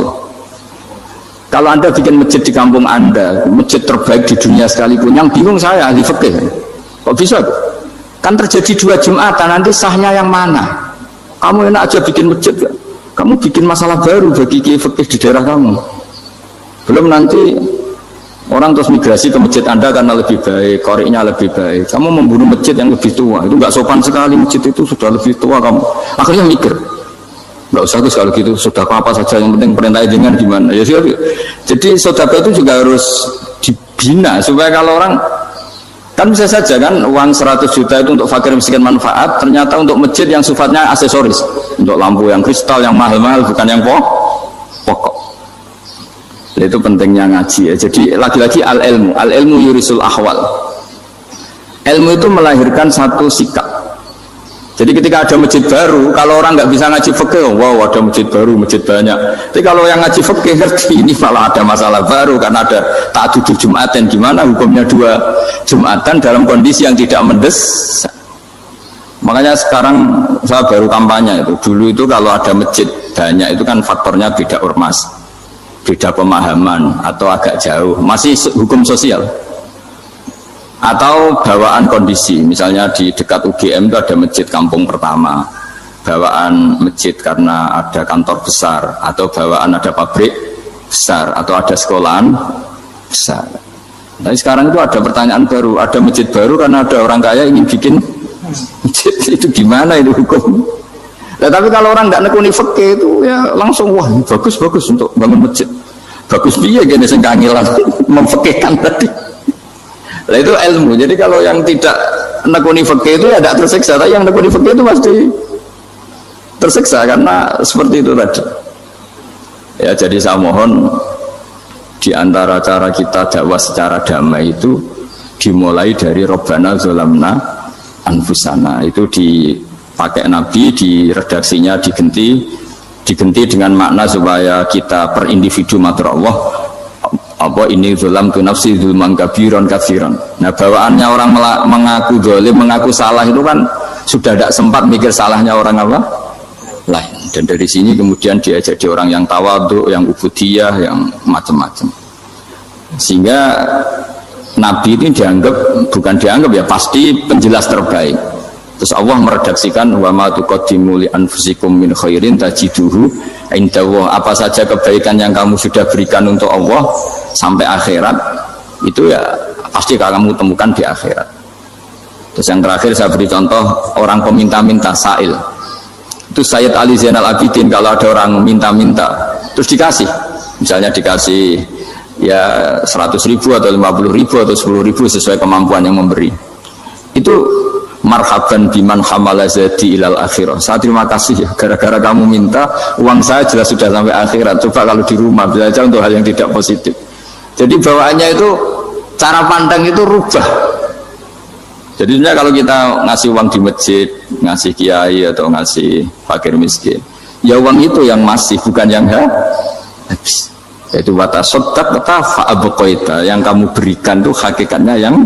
Kalau Anda bikin masjid di kampung Anda, masjid terbaik di dunia sekalipun, yang bingung saya ahli fikih. Kok bisa? Kan terjadi 2 Jumatan, nanti sahnya yang mana? Kamu enak aja bikin masjid gak? Kamu bikin masalah baru bagi kiai fikih di daerah kamu. Belum nanti orang terus migrasi ke masjid Anda karena lebih baik, koriknya lebih baik. Kamu membunuh masjid yang lebih tua, itu nggak sopan sekali, masjid itu sudah lebih tua kamu. Akhirnya mikir, nggak usah Gus kalau gitu, sedekah apa saja yang penting perintah dengan gimana. Ya siap. Jadi sedekah itu juga harus dibina supaya kalau orang kan bisa saja kan uang 100 juta itu untuk fakir miskin manfaat, ternyata untuk masjid yang sifatnya aksesoris, untuk lampu yang kristal yang mahal-mahal bukan yang pokok. Itu pentingnya ngaji ya. Jadi lagi-lagi al-ilmu yurisul ahwal. Ilmu itu melahirkan satu sikap. Jadi ketika ada masjid baru, kalau orang nggak bisa ngaji fikih, wow ada masjid baru, masjid banyak. Tapi kalau yang ngaji fikih ngerti ini malah ada masalah baru karena ada ta'dudul Jumatan. Gimana hukumnya 2 Jumatan dalam kondisi yang tidak mendesak. Makanya sekarang saya baru kampanye itu. Dulu itu kalau ada masjid banyak itu kan faktornya beda ormas, beda pemahaman atau agak jauh, masih hukum sosial atau bawaan kondisi. Misalnya di dekat UGM itu ada masjid kampung pertama, bawaan masjid karena ada kantor besar, atau bawaan ada pabrik besar, atau ada sekolahan besar. Tapi sekarang itu ada pertanyaan baru, ada masjid baru karena ada orang kaya ingin bikin masjid. Itu gimana itu hukum? Nah, tapi kalau orang tidak nekuni fikih itu ya langsung wah bagus untuk bangun masjid. Bagus biaya gini sing kangelan memfikihkan tadi. Nah itu ilmu. Jadi kalau yang tidak nekuni fikih itu ya tidak tersiksa, tapi yang nekuni fikih itu pasti tersiksa karena seperti itu tadi. Ya, jadi saya mohon di antara cara kita dakwah secara damai itu dimulai dari Rabbana Zolamna Anfusana. Itu dipakai Nabi, di redaksinya diganti dengan makna supaya kita per individu matur Allah, apa ini zolam tu nafsi zulman kabiron kafiron. Nah, bawaannya orang mengaku zalim, mengaku salah itu kan sudah tidak sempat mikir salahnya orang apa lain. Dan dari sini kemudian dia jadi orang yang tawadhu, yang ubudiyah, yang macam-macam. Sehingga Nabi ini bukan dianggap ya, pasti penjelas terbaik. Terus Allah meredaksikan wa ma tuqaddimu li anfusikum min khairin tajiduhu indallah. Apa saja kebaikan yang kamu sudah berikan untuk Allah sampai akhirat itu ya pasti kamu temukan di akhirat. Terus yang terakhir saya beri contoh orang peminta-minta sa'il. Itu Sayyid Ali Zainal Abidin, kalau ada orang minta-minta terus dikasih, misalnya dikasih ya 100.000 atau 50.000 atau 10.000 sesuai kemampuan yang memberi, itu marhaban biman hamala zadi ilal akhirah. Saya terima kasih ya, gara-gara kamu minta uang saya jelas sudah sampai akhirat. Coba kalau di rumah bisa aja untuk hal yang tidak positif. Jadi bawaannya itu, cara pandang itu rubah. Jadi sebenarnya kalau kita ngasih uang di masjid, ngasih kiai atau ngasih fakir miskin, ya uang itu yang masih, bukan yang habis. Yaitu watasodak fa'abqaita, yang kamu berikan itu hakikatnya yang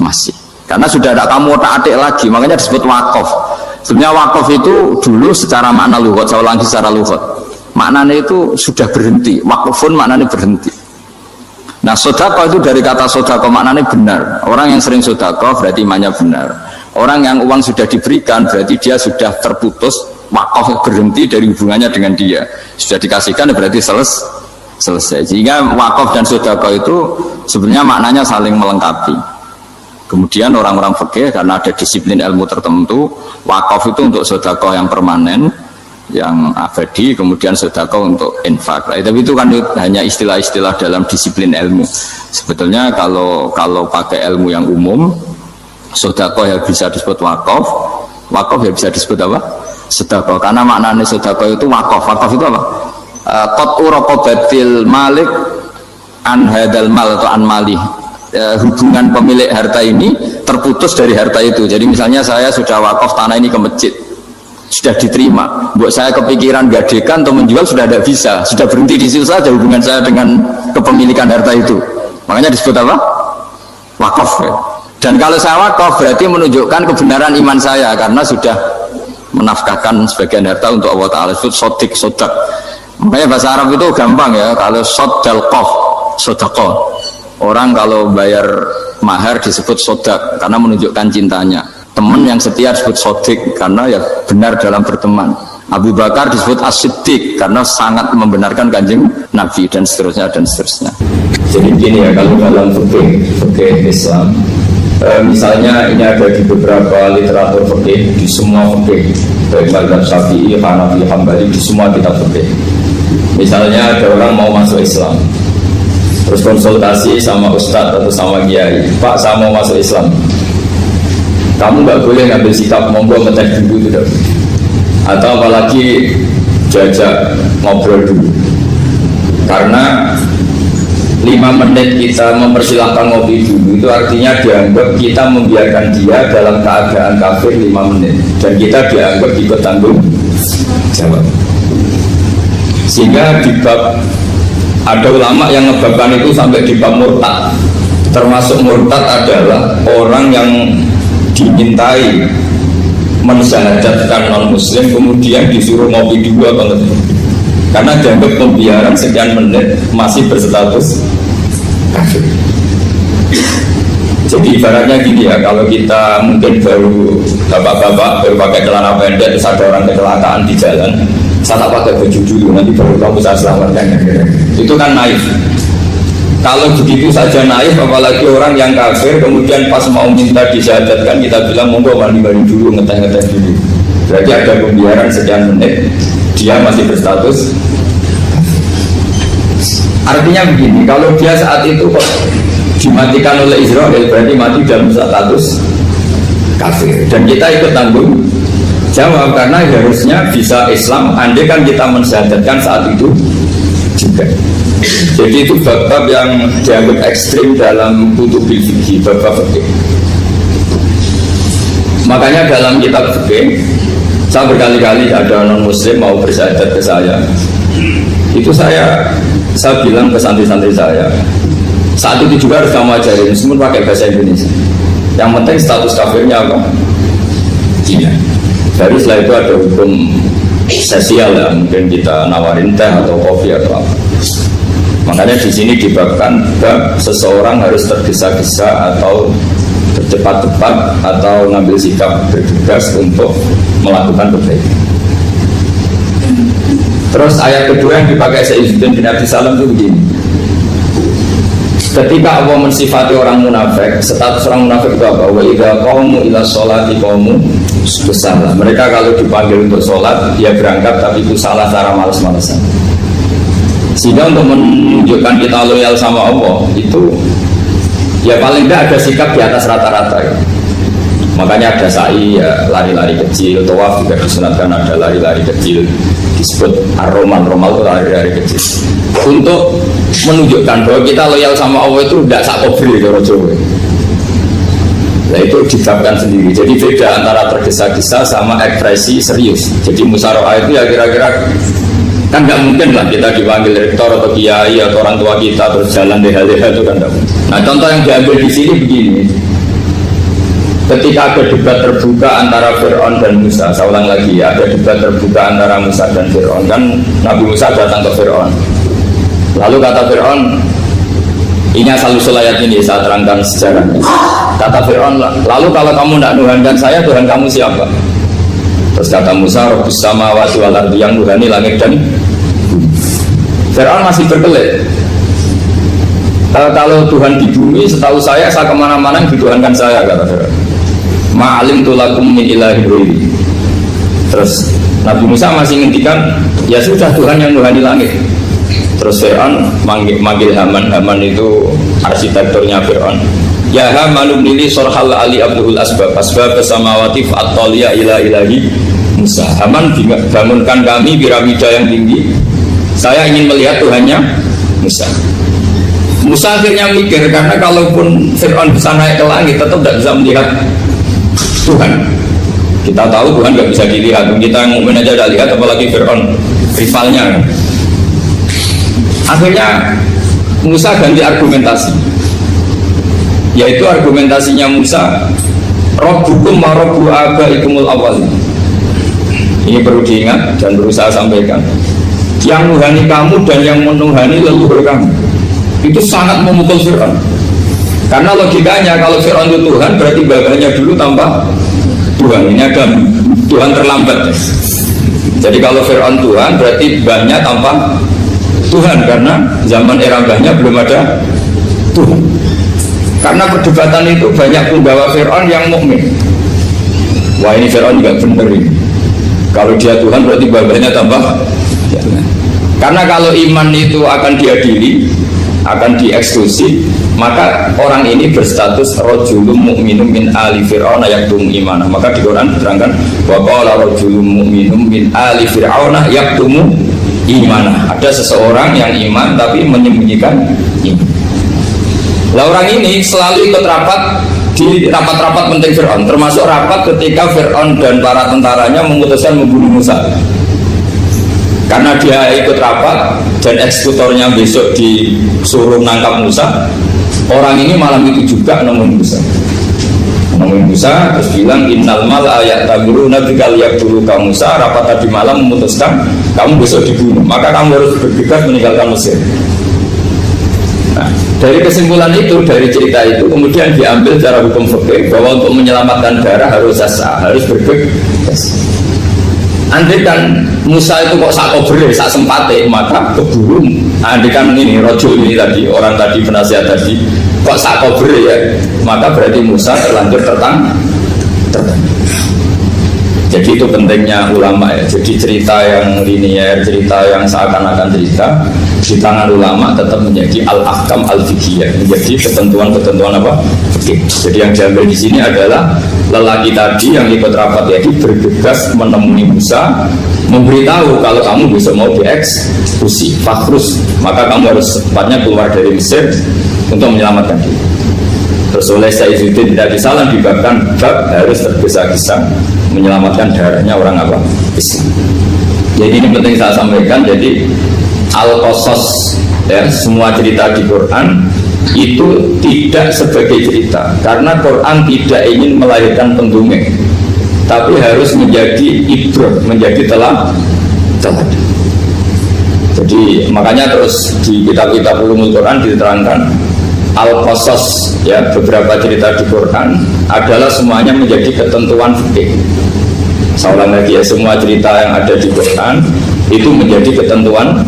masih. Karena sudah ada kamu otak-atik lagi, makanya disebut wakaf. Sebenarnya wakaf itu dulu secara makna lughat, saya ulangi secara lughat, maknanya itu sudah berhenti. Wakafun maknanya berhenti. Nah, sedekah itu dari kata sedekah maknanya benar. Orang yang sering sedekah berarti imannya benar. Orang yang uang sudah diberikan berarti dia sudah terputus, wakaf berhenti dari hubungannya dengan dia. Sudah dikasihkan berarti selesai. Sehingga wakaf dan sedekah itu sebenarnya maknanya saling melengkapi. Kemudian orang-orang fikih karena ada disiplin ilmu tertentu, wakaf itu untuk sedekah yang permanen, yang abadi, kemudian sedekah untuk infak. Tapi itu kan hanya istilah-istilah dalam disiplin ilmu. Sebetulnya kalau pakai ilmu yang umum, sedekah ya bisa disebut wakaf, wakaf ya bisa disebut apa? Sedekah. Karena maknanya sedekah itu wakaf. Wakaf itu apa? Qat'u raqabatil malik an hadal mal atau an malih. Hubungan pemilik harta ini terputus dari harta itu. Jadi misalnya saya sudah wakaf tanah ini ke masjid, sudah diterima, buat saya kepikiran gadekan atau menjual sudah tidak bisa, sudah berhenti di situ saja hubungan saya dengan kepemilikan harta itu. Makanya disebut apa? Wakaf. Dan kalau saya wakaf berarti menunjukkan kebenaran iman saya karena sudah menafkahkan sebagian harta untuk Allah Ta'ala. Disebut sodik, sodak. Makanya bahasa Arab itu gampang ya, kalau sodalqoh, sodakoh. Orang kalau bayar mahar disebut sodak karena menunjukkan cintanya. Teman yang setia disebut sodik karena ya benar dalam berteman. Abu Bakar disebut as-siddiq karena sangat membenarkan kanjeng Nabi, dan seterusnya dan seterusnya. Jadi gini ya, kalau dalam fikih Islam, misalnya ini ada di beberapa literatur fikih, di semua fikih, baik mazhab Syafi'i, Hanafi, Hambali, di semua kitab fikih. Misalnya ada orang mau masuk Islam, terus konsultasi sama ustadz atau sama kiai, Pak saya mau masuk Islam, kamu nggak boleh ngambil sikap monggo ngecek dulu tidak, atau apalagi jajak ngobrol dulu, karena 5 menit kita mempersilahkan ngopi dulu itu artinya dianggap kita membiarkan dia dalam keadaan kafir 5 menit dan kita dianggap ikut tanggung jawab. Sehingga di bab, ada ulama yang ngebabkan itu sampai di bab murtad. Termasuk murtad adalah orang yang dimintai mensyahadatkan non muslim kemudian disuruh ngopi dulu atau enggak, karena dianggap pembiaran sekian menit masih berstatus kafir. Jadi ibaratnya gini ya, kalau kita mungkin baru bapak-bapak baru pakai celana pendek terus ada orang kecelakaan di jalan, saya tak pakai baju dulu nanti baru kamu saya selamatkan, itu kan naif. Kalau begitu saja naif, apalagi orang yang kafir kemudian pas mau minta disyahadatkan kita bilang monggo mandi-mandi dulu, ngeteh-ngeteh dulu, berarti ada pembiaran sekian menit dia masih berstatus. Artinya begini, kalau dia saat itu kok dimatikan oleh Israel berarti mati dalam status kafir dan kita ikut tanggung Jawab, karena harusnya bisa Islam andai kan kita mensyahadatkan saat itu juga. Jadi itu bab-bab yang dianggap ekstrim dalam kutubil fikih, bab-bab fikih. Makanya dalam kitab fikih, saya berkali-kali ada non-muslim mau bersyahadat ke saya, itu saya bilang ke santri-santri saya, saat itu juga harus kamu ajarin meskipun pakai bahasa Indonesia. Yang penting status kafirnya apa? Iya. Baru setelah itu ada hukum sosial ya, mungkin kita nawarin teh atau kopi atau apa. Makanya di sini dibabkan bab seseorang harus tergesa-gesa atau bercepat-cepat atau ngambil sikap bergegas untuk melakukan kebaikan. Terus ayat kedua yang dipakai Sayyidina bin Abi Salam itu begini. Ketika Allah mensifati orang munafik, status orang munafik itu apa? Wa idza qamu ila sholati qamu kusala. Mereka kalau dipanggil untuk sholat, dia berangkat tapi itu salah cara malas-malasan. Sehingga untuk menunjukkan kita loyal sama Allah itu ya paling tidak ada sikap di atas rata-rata ya. Makanya ada sa'i ya, lari-lari kecil, tawaf juga disunatkan ada lari-lari kecil, disebut ar-romal itu lari-lari kecil untuk menunjukkan bahwa kita loyal sama Allah itu tidak sakobri kalau Jawa. Nah itu dibabkan sendiri. Jadi beda antara tergesa-gesa sama ekspresi serius. Jadi musyawarah itu ya kira-kira kan nggak mungkin lah kita dipanggil rektor atau kiai atau orang tua kita terus jalan leha-leha itu kan nggak mungkin. Nah contoh yang diambil di sini begini. Ketika ada debat terbuka antara Fir'aun dan Musa, saya ulang lagi ya, ada debat terbuka antara Musa dan Fir'aun. Kan Nabi Musa datang ke Fir'aun. Lalu kata Fir'aun, ini asal usul ayat ini saya terangkan sejarahnya. Kata Fir'aun, lalu kalau kamu tidak nuhankan saya, Tuhan kamu siapa? Terus kata Musa, Rabbus samawati wal ardi, yang nuhani langit dan bumi. Fir'aun masih berkelit. Kalau Tuhan di bumi, setahu saya kemana-mana yang dituhankan saya, kata Fir'aun. Ma'alim tulakum min ilahi ghairi. Terus Nabi Musa masih ngendikan, ya sudah Tuhan yang nuhani langit. Terus Fir'aun manggil Haman. Haman itu arsitekturnya Fir'aun. Ya Haman nili sorhal ali abdul asbab samawati fa'atoliya ila ilahi Musa. Haman bangunkan kami piramida yang tinggi. Saya ingin melihat Tuhannya Musa. Musa akhirnya mikir, karena kalaupun Fir'aun bisa naik ke langit tetap tidak bisa melihat Tuhan. Kita tahu Tuhan nggak bisa dilihat, kita yang mukmin aja tidak lihat, apalagi Fir'aun rivalnya. Akhirnya Musa ganti argumentasi, yaitu argumentasinya Musa, Rabbukum wa Rabbu abaikumul awwalin. Ini perlu diingat dan perlu saya sampaikan. Yang nuhani kamu dan yang menuhani leluhur kamu. Itu sangat memukul Fir'aun. Karena logikanya kalau Fir'aun itu Tuhan berarti babahnya dulu tanpa Tuhan. Ini ada Tuhan terlambat. Jadi kalau Fir'aun Tuhan berarti mbahnya tanpa Tuhan, karena zaman era mbahnya belum ada Tuhan. Karena perdebatan itu banyak penggawa Fir'aun yang mukmin. Wah ini Fir'aun juga benar ini. Kalau dia Tuhan berarti babahnya tanpa Tuhan. Karena kalau iman itu akan diadili, akan dieksekusi, maka orang ini berstatus rajulun mu'minun min ali fir'auna yaktum imanah. Maka di Quran diterangkan wa qala rajulun mu'minun min ali fir'auna yaktum imanah. Ada seseorang yang iman tapi menyembunyikan iman. Lah orang ini selalu ikut rapat di rapat-rapat penting Fir'aun, termasuk rapat ketika Fir'aun dan para tentaranya memutuskan membunuh Musa. Karena dia ikut rapat dan eksekutornya besok disuruh menangkap Musa, orang ini malam itu juga nemuin Musa terus bilang innal mal ayat taburu nabi kaliyak dulu kamu Musa, rapat tadi malam memutuskan kamu besok dibunuh, maka kamu harus bergegas meninggalkan Mesir. Nah, dari kesimpulan itu, dari cerita itu kemudian diambil cara hukum fikih bahwa untuk menyelamatkan darah harus sasa, harus bergegas. Andai kan Musa itu kok sak kober, sak sempate, maka keburu. Andai kan ini rojul ini tadi, orang tadi penasihat tadi, kok sak kober ya, maka berarti Musa terlanjur tertang. Jadi itu pentingnya ulama ya. Jadi cerita yang linear, cerita yang seakan-akan cerita di tangan ulama tetap menjadi al-ahkam al-fiqhiyah, menjadi ketentuan-ketentuan apa? Fikih. Jadi yang diambil di sini adalah lelaki tadi yang ikut rapat yaitu bergegas menemui Musa, memberitahu kalau kamu besok mau dieksekusi, fakhrus, maka kamu harus secepatnya keluar dari Mesir untuk menyelamatkan diri. Terus oleh Saifuddin tidak disalah dibabkan bab harus tergesa-gesa menyelamatkan darahnya orang apa? Islam. Jadi ini penting saya sampaikan. Jadi al-qasas ya, semua cerita di Quran itu tidak sebagai cerita karena Quran tidak ingin melahirkan pendongeng, tapi harus menjadi ibrah, menjadi teladan. Jadi makanya terus di kitab-kitab ulumul Quran diterangkan al-qasas ya, beberapa cerita di Quran adalah semuanya menjadi ketentuan fikih. Saya ulang lagi ya, semua cerita yang ada di Quran itu menjadi ketentuan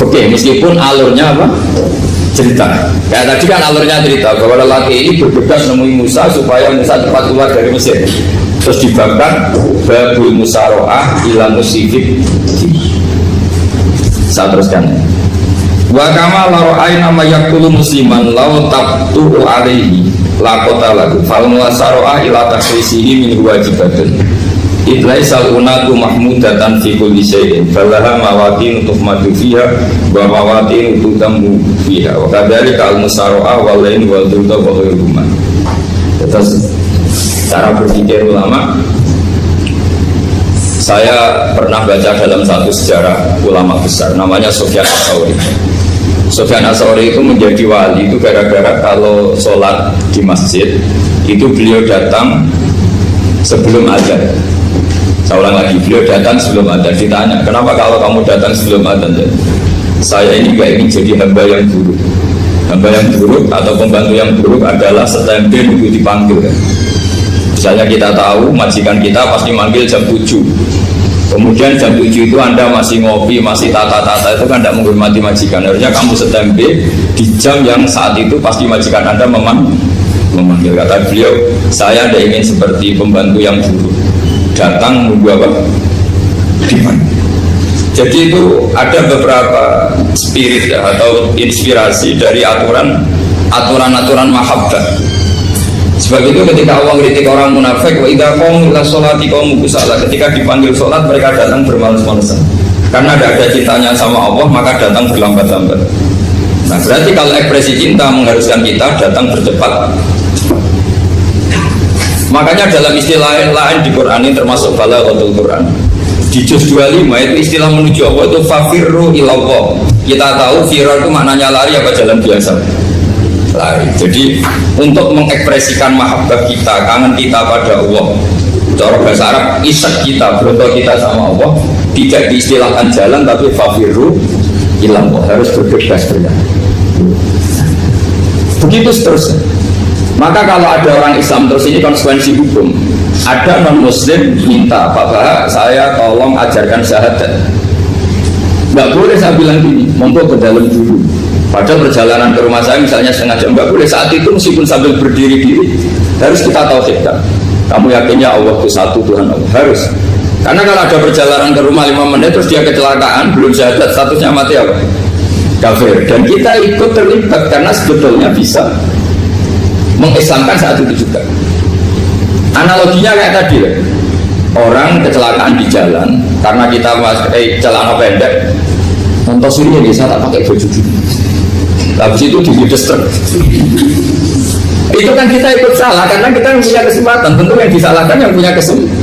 fikih meskipun alurnya apa? Cerita. Kayak tadi kan alurnya cerita bahwa lelaki ini bergegas nemui Musa supaya Musa cepat keluar dari Mesir. Terus dibabkan babul musaroah ila musifik. Saya teruskan. Wa kama laro'ai nama yakulu musliman lau tabtu'u alaihi lakota lagu fal muasaro'a ila taksisihi min wajibatun idlai salunatu mahmudatan fi kulli syai'in falaha mawatin untuk madu fiha wa mawatin untuk tamu fiha wa kadari kal musaro'a walain wal durda wa ghairuman. Terus cara berpikir ulama, saya pernah baca dalam satu sejarah ulama besar namanya Sufyan Ats-Tsauri. Sufyan Ats-Tsauri itu menjadi wali itu gara-gara kalau sholat di masjid itu beliau datang sebelum adzan. Saya ulang lagi, beliau datang sebelum adzan. Ditanya, kenapa kalau kamu datang sebelum adzan? Saya ini gak ingin jadi hamba yang buruk. Hamba yang buruk atau pembantu yang buruk adalah setempe nunggu dipanggil. Misalnya kita tahu majikan kita pasti manggil jam 7, kemudian jam 7 itu Anda masih ngopi, masih tata-tata, itu kan tidak menghormati majikan. Harusnya kamu setempe di jam yang saat itu pasti majikan Anda memanggil. Kata beliau, saya tidak ingin seperti pembantu yang buruk datang menunggu apa? Jadi itu ada beberapa spirit ya, atau inspirasi dari aturan-aturan mahabbah. Sebab itu ketika Allah kritik orang munafik, wa idza qamu ila sholati qamu kusala, ketika dipanggil sholat mereka datang bermalas-malasan. Karena tidak ada cintanya sama Allah, maka datang berlambat-lambat. Nah, berarti kalau ekspresi cinta mengharuskan kita datang bercepat. Makanya dalam istilah lain di Quran ini termasuk balaghatul Quran. Di juz 25 itu istilah menuju Allah itu fafirru ilallah. Kita tahu firar itu maknanya lari apa jalan biasa. Lari. Jadi untuk mengekspresikan mahabbah kita, kangen kita pada Allah, cara bahasa Arab isak kita, berontak kita sama Allah, tidak diistilahkan jalan tapi fafirru ilallah, harus bergegas berjalan. Begitu seterusnya. Maka kalau ada orang Islam terus ini konsekuensi hukum. Ada non Muslim minta, Pak Bah, saya tolong ajarkan syahadat. Nggak boleh saya bilang gini, monggo ke dalam dulu. Padahal perjalanan ke rumah saya misalnya setengah jam, nggak boleh saat itu meskipun sambil berdiri-diri harus kita tauhidkan. Kamu yakinnya Allah itu satu, Tuhan Allah, harus. Karena kalau ada perjalanan ke rumah 5 menit terus dia kecelakaan, belum syahadat, statusnya mati apa? Kafir. Dan kita ikut terlibat karena sebetulnya bisa mengislamkan saat itu juga. Analoginya kayak tadi ya. Orang kecelakaan di jalan karena kita pakai celana pendek, contoh sini bisa tak pakai baju dulu. Habis itu dijudes truk. Itu kan kita ikut salah karena kita punya kesempatan. Tentu yang disalahkan yang punya kesempatan.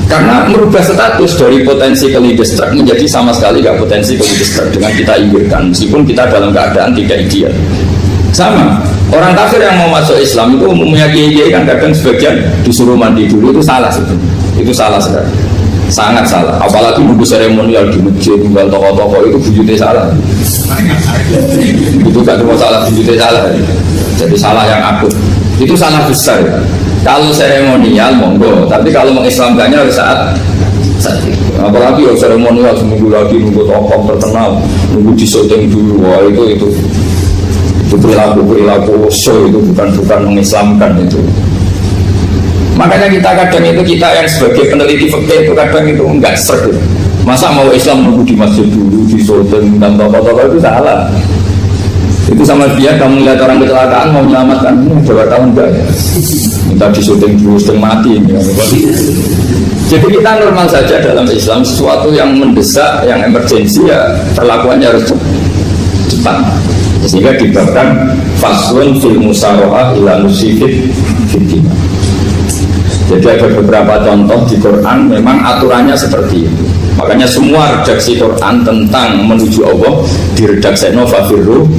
Karena merubah status dari potensi kelides truk menjadi sama sekali gak potensi kelides truk dengan kita inggirkan, meskipun kita dalam keadaan tidak ideal. Sama, orang kafir yang mau masuk Islam itu umumnya kiai kan kadang sebagian disuruh mandi dulu, itu salah sebenarnya. Itu salah sekali, sangat salah. Apalagi nunggu seremonial di masjid, tinggal tokoh-tokoh itu bujutnya salah. Itu gak cuma salah, bujutnya salah. Jadi salah yang akut. Itu salah besar. Kalau seremonial monggo, tapi kalau mengislamkannya saat itu. Apalagi seremonial seminggu lagi nunggu tokoh terkenal, nunggu disyuting dulu, wah itu perilaku show, itu bukan mengislamkan itu. Makanya kita kadang itu, kita yang sebagai peneliti fikih itu kadang itu enggak serg. Masa mau Islam nunggu di masjid dulu, di Sultan dan toko-toko itu salah. Itu sama dia kamu lihat orang kecelakaan mau menyelamatkan, coba tahun enggak ya? Minta disyuting dulu, setengah mati. Jadi kita normal saja dalam Islam, sesuatu yang mendesak, yang emergensi ya perlakuannya harus cepat. Sehingga dibabkan faslun fil musyawarah ila nusifid fitina. Jadi ada beberapa contoh di Quran memang aturannya seperti itu. Makanya semua redaksi Quran tentang menuju Allah diredaksi fafirru.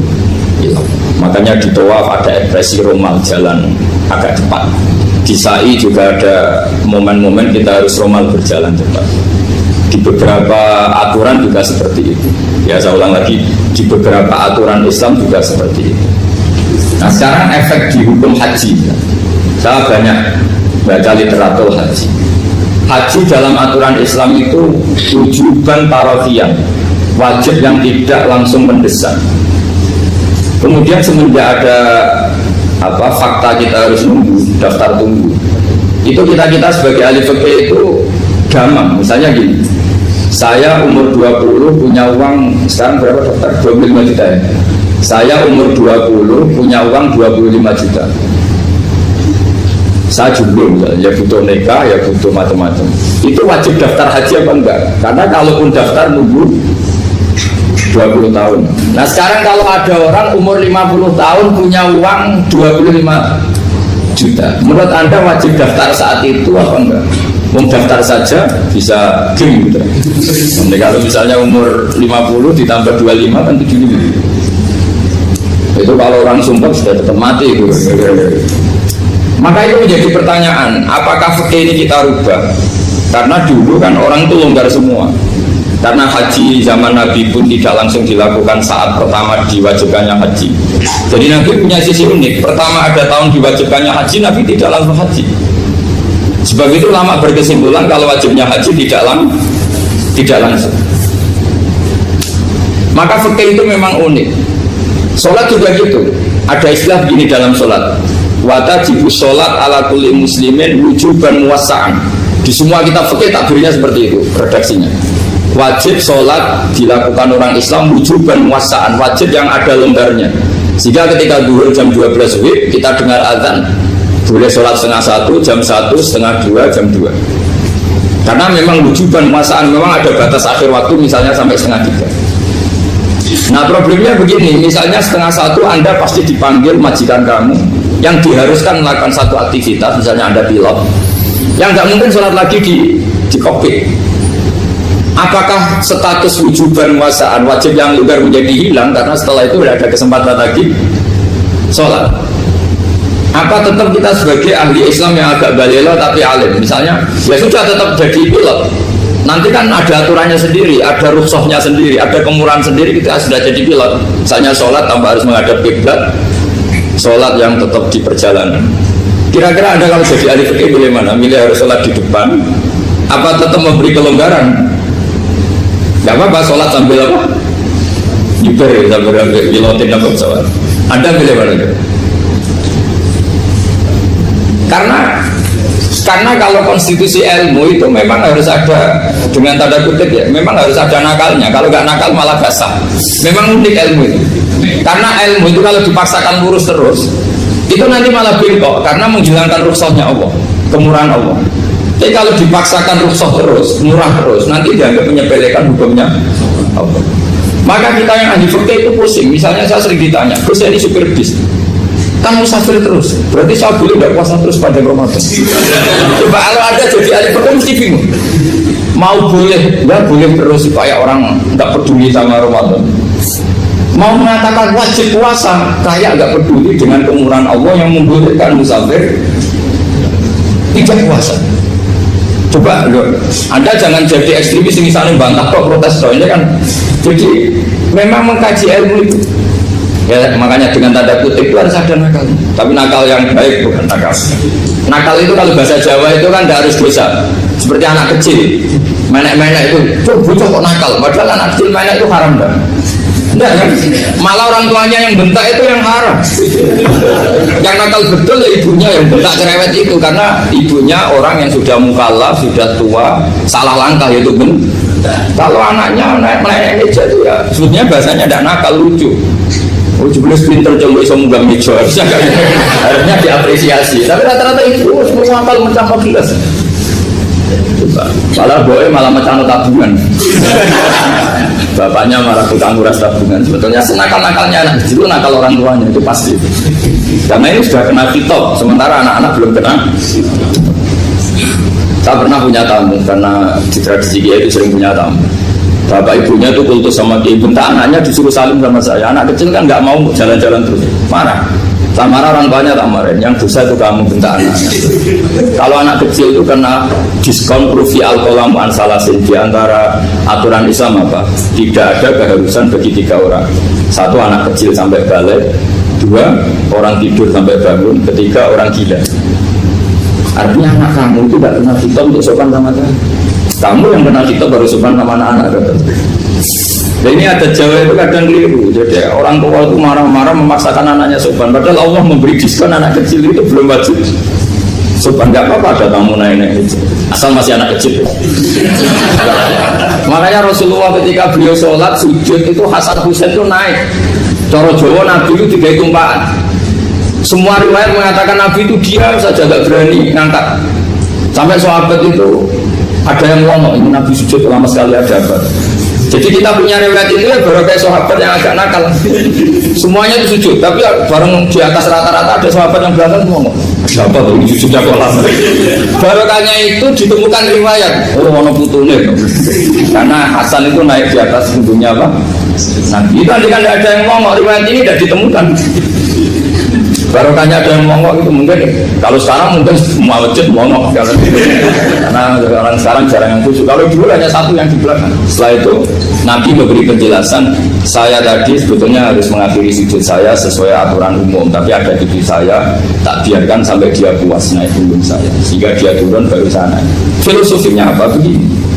Makanya di tawaf ada ekspresi romal, jalan agak cepat. Di sa'i juga ada momen-momen kita harus romal, berjalan cepat. Di beberapa aturan juga seperti itu. Ya saya ulang lagi, di beberapa aturan Islam juga seperti itu. Nah sekarang efek di hukum haji. Saya banyak baca literatur haji. Haji dalam aturan Islam itu wujuban tarafiyan, wajib yang tidak langsung mendesak. Kemudian semenjak ada fakta kita harus nunggu, daftar tunggu, itu kita sebagai ahli fikih itu gampang. Misalnya gini, saya umur 20 punya uang, sekarang berapa daftar? 25 juta ya. Saya umur 20 punya uang 25 juta. Saya jomblo, ya butuh nikah, ya butuh macam-macam. Itu wajib daftar haji apa enggak? Karena kalaupun daftar nunggu 20 tahun. Nah sekarang kalau ada orang umur 50 tahun punya uang 25 juta, menurut Anda wajib daftar saat itu apa enggak? Daftar saja bisa game gitu. Nanti kalau misalnya umur 50 ditambah 25 kan 75. Itu kalau orang sumpah sudah tetap mati gitu. Maka itu menjadi pertanyaan, apakah fikih ini kita rubah? Karena dulu kan orang itu longgar semua. Karena haji zaman Nabi pun tidak langsung dilakukan saat pertama diwajibkannya haji. Jadi Nabi punya sisi unik. Pertama ada tahun diwajibkannya haji, Nabi tidak langsung haji. Sebab itu ulama berkesimpulan kalau wajibnya haji tidak langsung. Maka fikih itu memang unik. Sholat juga gitu. Ada istilah begini dalam sholat. Watajibu sholat ala kulli muslimin wujuban muwassa'an. Di semua kitab fikih takbirnya seperti itu redaksinya. Wajib sholat dilakukan orang Islam wujuban muwassa'an, wajib yang ada lembarnya. Sehingga ketika zuhur jam 12 WIB kita dengar azan, boleh sholat setengah 1, jam 1, setengah 2, jam 2. Karena memang wujuban muwassa'an, memang ada batas akhir waktu misalnya sampai setengah 3. Nah problemnya begini, misalnya setengah 1 Anda pasti dipanggil majikan kamu yang diharuskan melakukan satu aktivitas, misalnya Anda pilot, yang nggak mungkin sholat lagi di kokpit. Apakah status wujuban muwassa'an, wajib yang longgar menjadi hilang karena setelah itu tidak ada kesempatan lagi sholat? Apa tetap kita sebagai ahli Islam yang agak balelo tapi alim, misalnya ya sudah tetap jadi pilot, nanti kan ada aturannya sendiri, ada rukhsahnya sendiri, ada kemurahan sendiri, kita sudah jadi pilot. Misalnya sholat tanpa harus menghadap kiblat, sholat yang tetap di perjalanan. Kira-kira Anda kalau jadi ahli fikih pilih mana? Milih harus sholat di depan, apa tetap memberi kelonggaran? Gak apa-apa sholat sambil apa? Nyuper ya, sambil pilotin apa pesawat. Anda pilih mana? Karena kalau konstitusi ilmu itu memang harus ada, dengan tanda kutip ya, memang harus ada nakalnya. Kalau nggak nakal malah gak sah. Memang unik ilmu itu. Karena ilmu itu kalau dipaksakan lurus terus, itu nanti malah bengkok karena menghilangkan rukhsahnya Allah, kemurahan Allah. Tapi kalau dipaksakan rukhsah terus, murah terus, nanti dianggap menyepelekan hukumnya Allah. Maka kita yang ahli fikih itu pusing. Misalnya saya sering ditanya, terus ini supir bis, kan musafir terus, berarti saya boleh tidak puasa terus pada Ramadan? Coba kalau ada jadi ahli fikih mesti bingung. Mau boleh, nggak boleh terus supaya orang nggak peduli sama Ramadan. Mau mengatakan wajib puasa, kayak nggak peduli dengan kemurahan Allah yang membolehkan musafir tidak puasa. Coba loh, Anda jangan jadi ekstremis misalnya bantah kok protes ini kan. Jadi memang mengkaji ilmu itu ya, makanya dengan tanda kutip itu harus ada nakal, tapi nakal yang baik, bukan nakal. Nakal itu kalau bahasa Jawa itu kan tidak harus dosa. Seperti anak kecil menek-menek itu, bocah kok nakal, padahal anak kecil menek itu haram dah. Enggak kan? Malah orang tuanya yang bentak itu yang marah. Yang nakal betul ya ibunya yang bentak cerewet itu, karena ibunya orang yang sudah mukallaf, sudah tua, salah langkah yaitu kalau anaknya naik meja itu ya sebetulnya bahasanya tidak nakal, lucu. Oh jebule pinter coba iso munggah meja, harusnya diapresiasi. Tapi rata-rata itu semua akal mencapai gelas. Malah boy malah mecano tabungan. Bapaknya marah tukang nguras tabungan. Sebetulnya senakal-nakalnya anak kecil itu nakal orang tuanya, itu pasti. Karena ini sudah kena kitab, sementara anak-anak belum kena. Saya pernah punya tamu, karena di tradisi dia itu sering punya tamu. Bapak ibunya itu kultus sama kiai, bentak anaknya disuruh salim sama saya. Anak kecil kan nggak mau jalan-jalan terus, marah. Tak marah orang tuanya, tak marah. Yang dosa itu kamu bentak anaknya. Kalau anak kecil itu kena diskon rufi al-kolam ansalasin. Di antara aturan Islam apa? Tidak ada keharusan bagi 3 orang. 1 anak kecil sampai balik, 2 orang tidur sampai bangun, 3 orang gila. Artinya anak kamu itu tidak kena kita untuk sopan sama saya. Kamu yang kena kita baru sopan sama anak-anak. Dan ini ada Jawa itu kadang keliru. Jadi orang tua itu marah-marah memaksakan anaknya sopan. Padahal Allah memberi diskon anak kecil itu belum wajib sopan. Gak apa-apa ada tamu naik-naik asal masih anak kecil. Makanya Rasulullah ketika beliau sholat sujud itu Hasan Husain itu naik. Cara Jawa Nabi itu 3 tumpaan. Semua riwayat mengatakan Nabi itu diam saja, gak berani ngangkat. Sampai sahabat itu ada yang ngomong, ini Nabi sujud lama sekali, ada apa? Jadi kita punya riwayat itu ya baru kayak sahabat yang agak nakal. Semuanya itu sujud, tapi bareng di atas rata-rata ada sahabat yang belakang ngomong, siapa tuh ini sujudnya kok lama? Barokahnya itu ditemukan riwayat, oh ono putune. Karena Hasan itu naik di atas punggungnya apa? Nabi itu kan tidak ada yang ngomong, riwayat ini tidak ditemukan. Barokahnya ada yang mongok itu mungkin kalau sekarang mungkin semua masjid mongok karena orang sekarang jarang yang khusyuk. Kalau dulu hanya 1 yang di belakang. Setelah itu Nabi memberi penjelasan, saya tadi sebetulnya harus mengakhiri sujud saya sesuai aturan umum, tapi ada gigi saya tak biarkan sampai dia puas naik punggung saya sehingga dia turun baru sana. Filosofinya apa begini?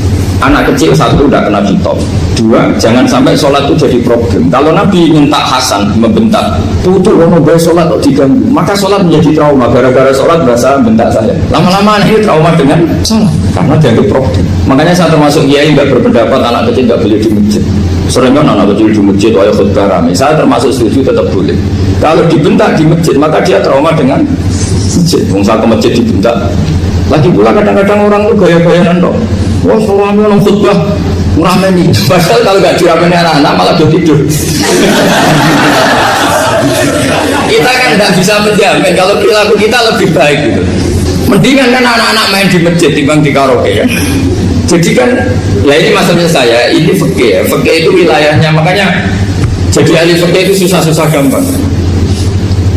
Anak kecil 1 udah kena kitab, 2 jangan sampai sholat itu jadi problem. Kalau Nabi minta Hasan membentak, putu mau bayar sholat kok diganggu, maka sholat menjadi trauma. Gara-gara sholat berasa bentak saya. Lama-lama anak ini trauma dengan sholat karena dianggap problem. Makanya saya termasuk kiai nggak berpendapat anak kecil nggak boleh di masjid. Sering kan anak kecil di masjid wajib khutbah rame. Saya termasuk setuju tetap boleh. Kalau dibentak di masjid maka dia trauma dengan masjid. Misal ke masjid dibentak. Lagi pula kadang-kadang orang itu gaya-gayaan dong. Wah, suami orang khutbah ramen nih. Padahal kalau nggak diramein anak-anak malah udah tidur. Kita kan nggak bisa menjamin kalau perilaku kita lebih baik gitu. Mendingan kan anak-anak main di masjid dibanding di karaoke kan. Jadi kan, ya ini maksudnya saya, ini fikih ya. Fikih itu wilayahnya, makanya jadi ahli fikih itu susah-susah gampang.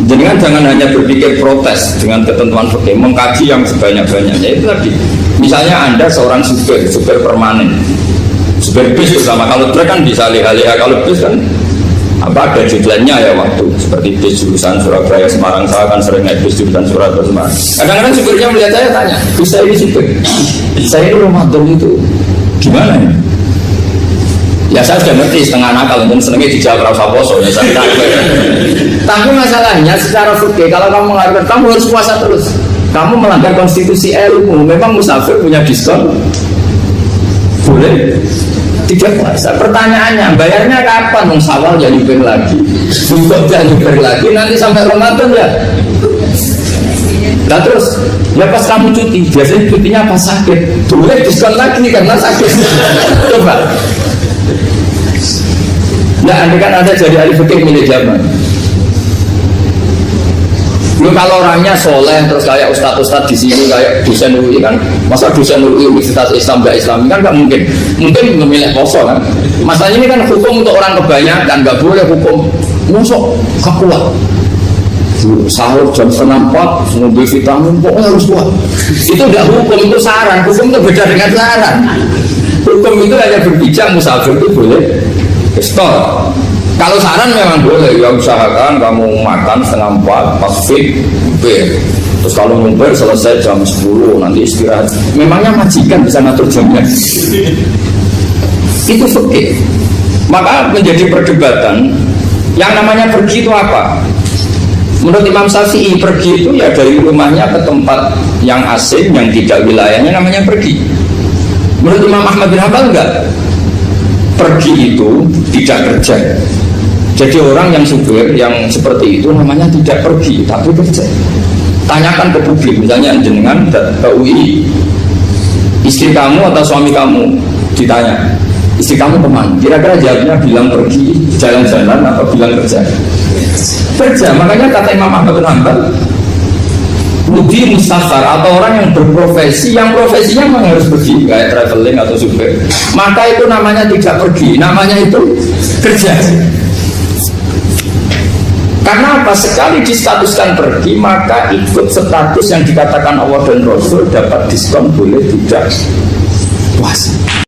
Jadi kan jangan hanya berpikir protes dengan ketentuan fikih, mengkaji yang sebanyak-banyaknya. Itu tadi, misalnya Anda seorang supir permanen, supir bis bersama, kalau truk kan bisa lihat-lihat, kalau bis kan apa ada judulnya ya waktu seperti bis jurusan Surabaya Semarang, saya kan sering naik bis jurusan Surabaya Semarang. Kadang-kadang supirnya melihat saya tanya, bisa ini supir, saya ini Ramadan itu gimana ya? Ya saya sudah ngerti setengah nakal, mungkin senengnya dijawab rasa poso ya saya tahu. Tapi masalahnya secara fikih kalau kamu mengharapkan kamu harus puasa terus, kamu melanggar konstitusi ilmu. Memang musafir punya diskon, boleh tidak puasa. Pertanyaannya bayarnya kapan? Sawal ya nyupir lagi, Zulhijjah ya nyupir lagi, nanti sampai Ramadan ya. Nah terus ya pas kamu cuti, biasanya cutinya pas sakit, boleh diskon lagi karena sakit. Coba. Nah, andai kan Anda jadi ahli fikih milik zaman. Lu kalau orangnya soleh terus kayak ustadz-ustadz di sini kayak dosen UI kan, masa dosen UI Universitas Islam nggak Islam kan nggak mungkin. Mungkin memilih poso kan. Masalahnya ini kan hukum untuk orang kebanyakan, nggak boleh hukum musuh kuat. Sahur jam 3:30, ngambil vitamin, pokoknya harus kuat. Itu tidak hukum, itu saran. Hukum itu beda dengan saran. Hukum itu hanya berbicara musafir itu boleh store. Kalau saran memang boleh, ya usahakan kamu makan 3:30 pas fit, terus kalau ngumpul selesai jam 10 nanti istirahat. Memangnya majikan bisa ngatur jamnya? Itu fikih. Maka menjadi perdebatan yang namanya pergi itu apa? Menurut Imam Syafi'i, pergi itu ya dari rumahnya ke tempat yang asing, yang tidak wilayahnya, namanya pergi. Menurut Imam Ahmad bin Hanbal enggak. Pergi itu tidak kerja. Jadi orang yang supir yang seperti itu namanya tidak pergi, tapi kerja. Tanyakan ke publik, misalnya jenengan ke UI, istri kamu atau suami kamu ditanya, istri kamu kemana? Kira-kira jawabnya bilang pergi jalan-jalan atau bilang kerja? Kerja. Makanya kata Imam Ahmad bin Hanbal, Ludi mustafar atau orang yang berprofesi, yang profesinya memang harus pergi, kayak traveling atau supir, maka itu namanya tidak pergi, namanya itu kerja. Karena apa? Sekali distatuskan pergi, maka ikut status yang dikatakan Allah dan Rasul, dapat diskon, boleh tidak puasa.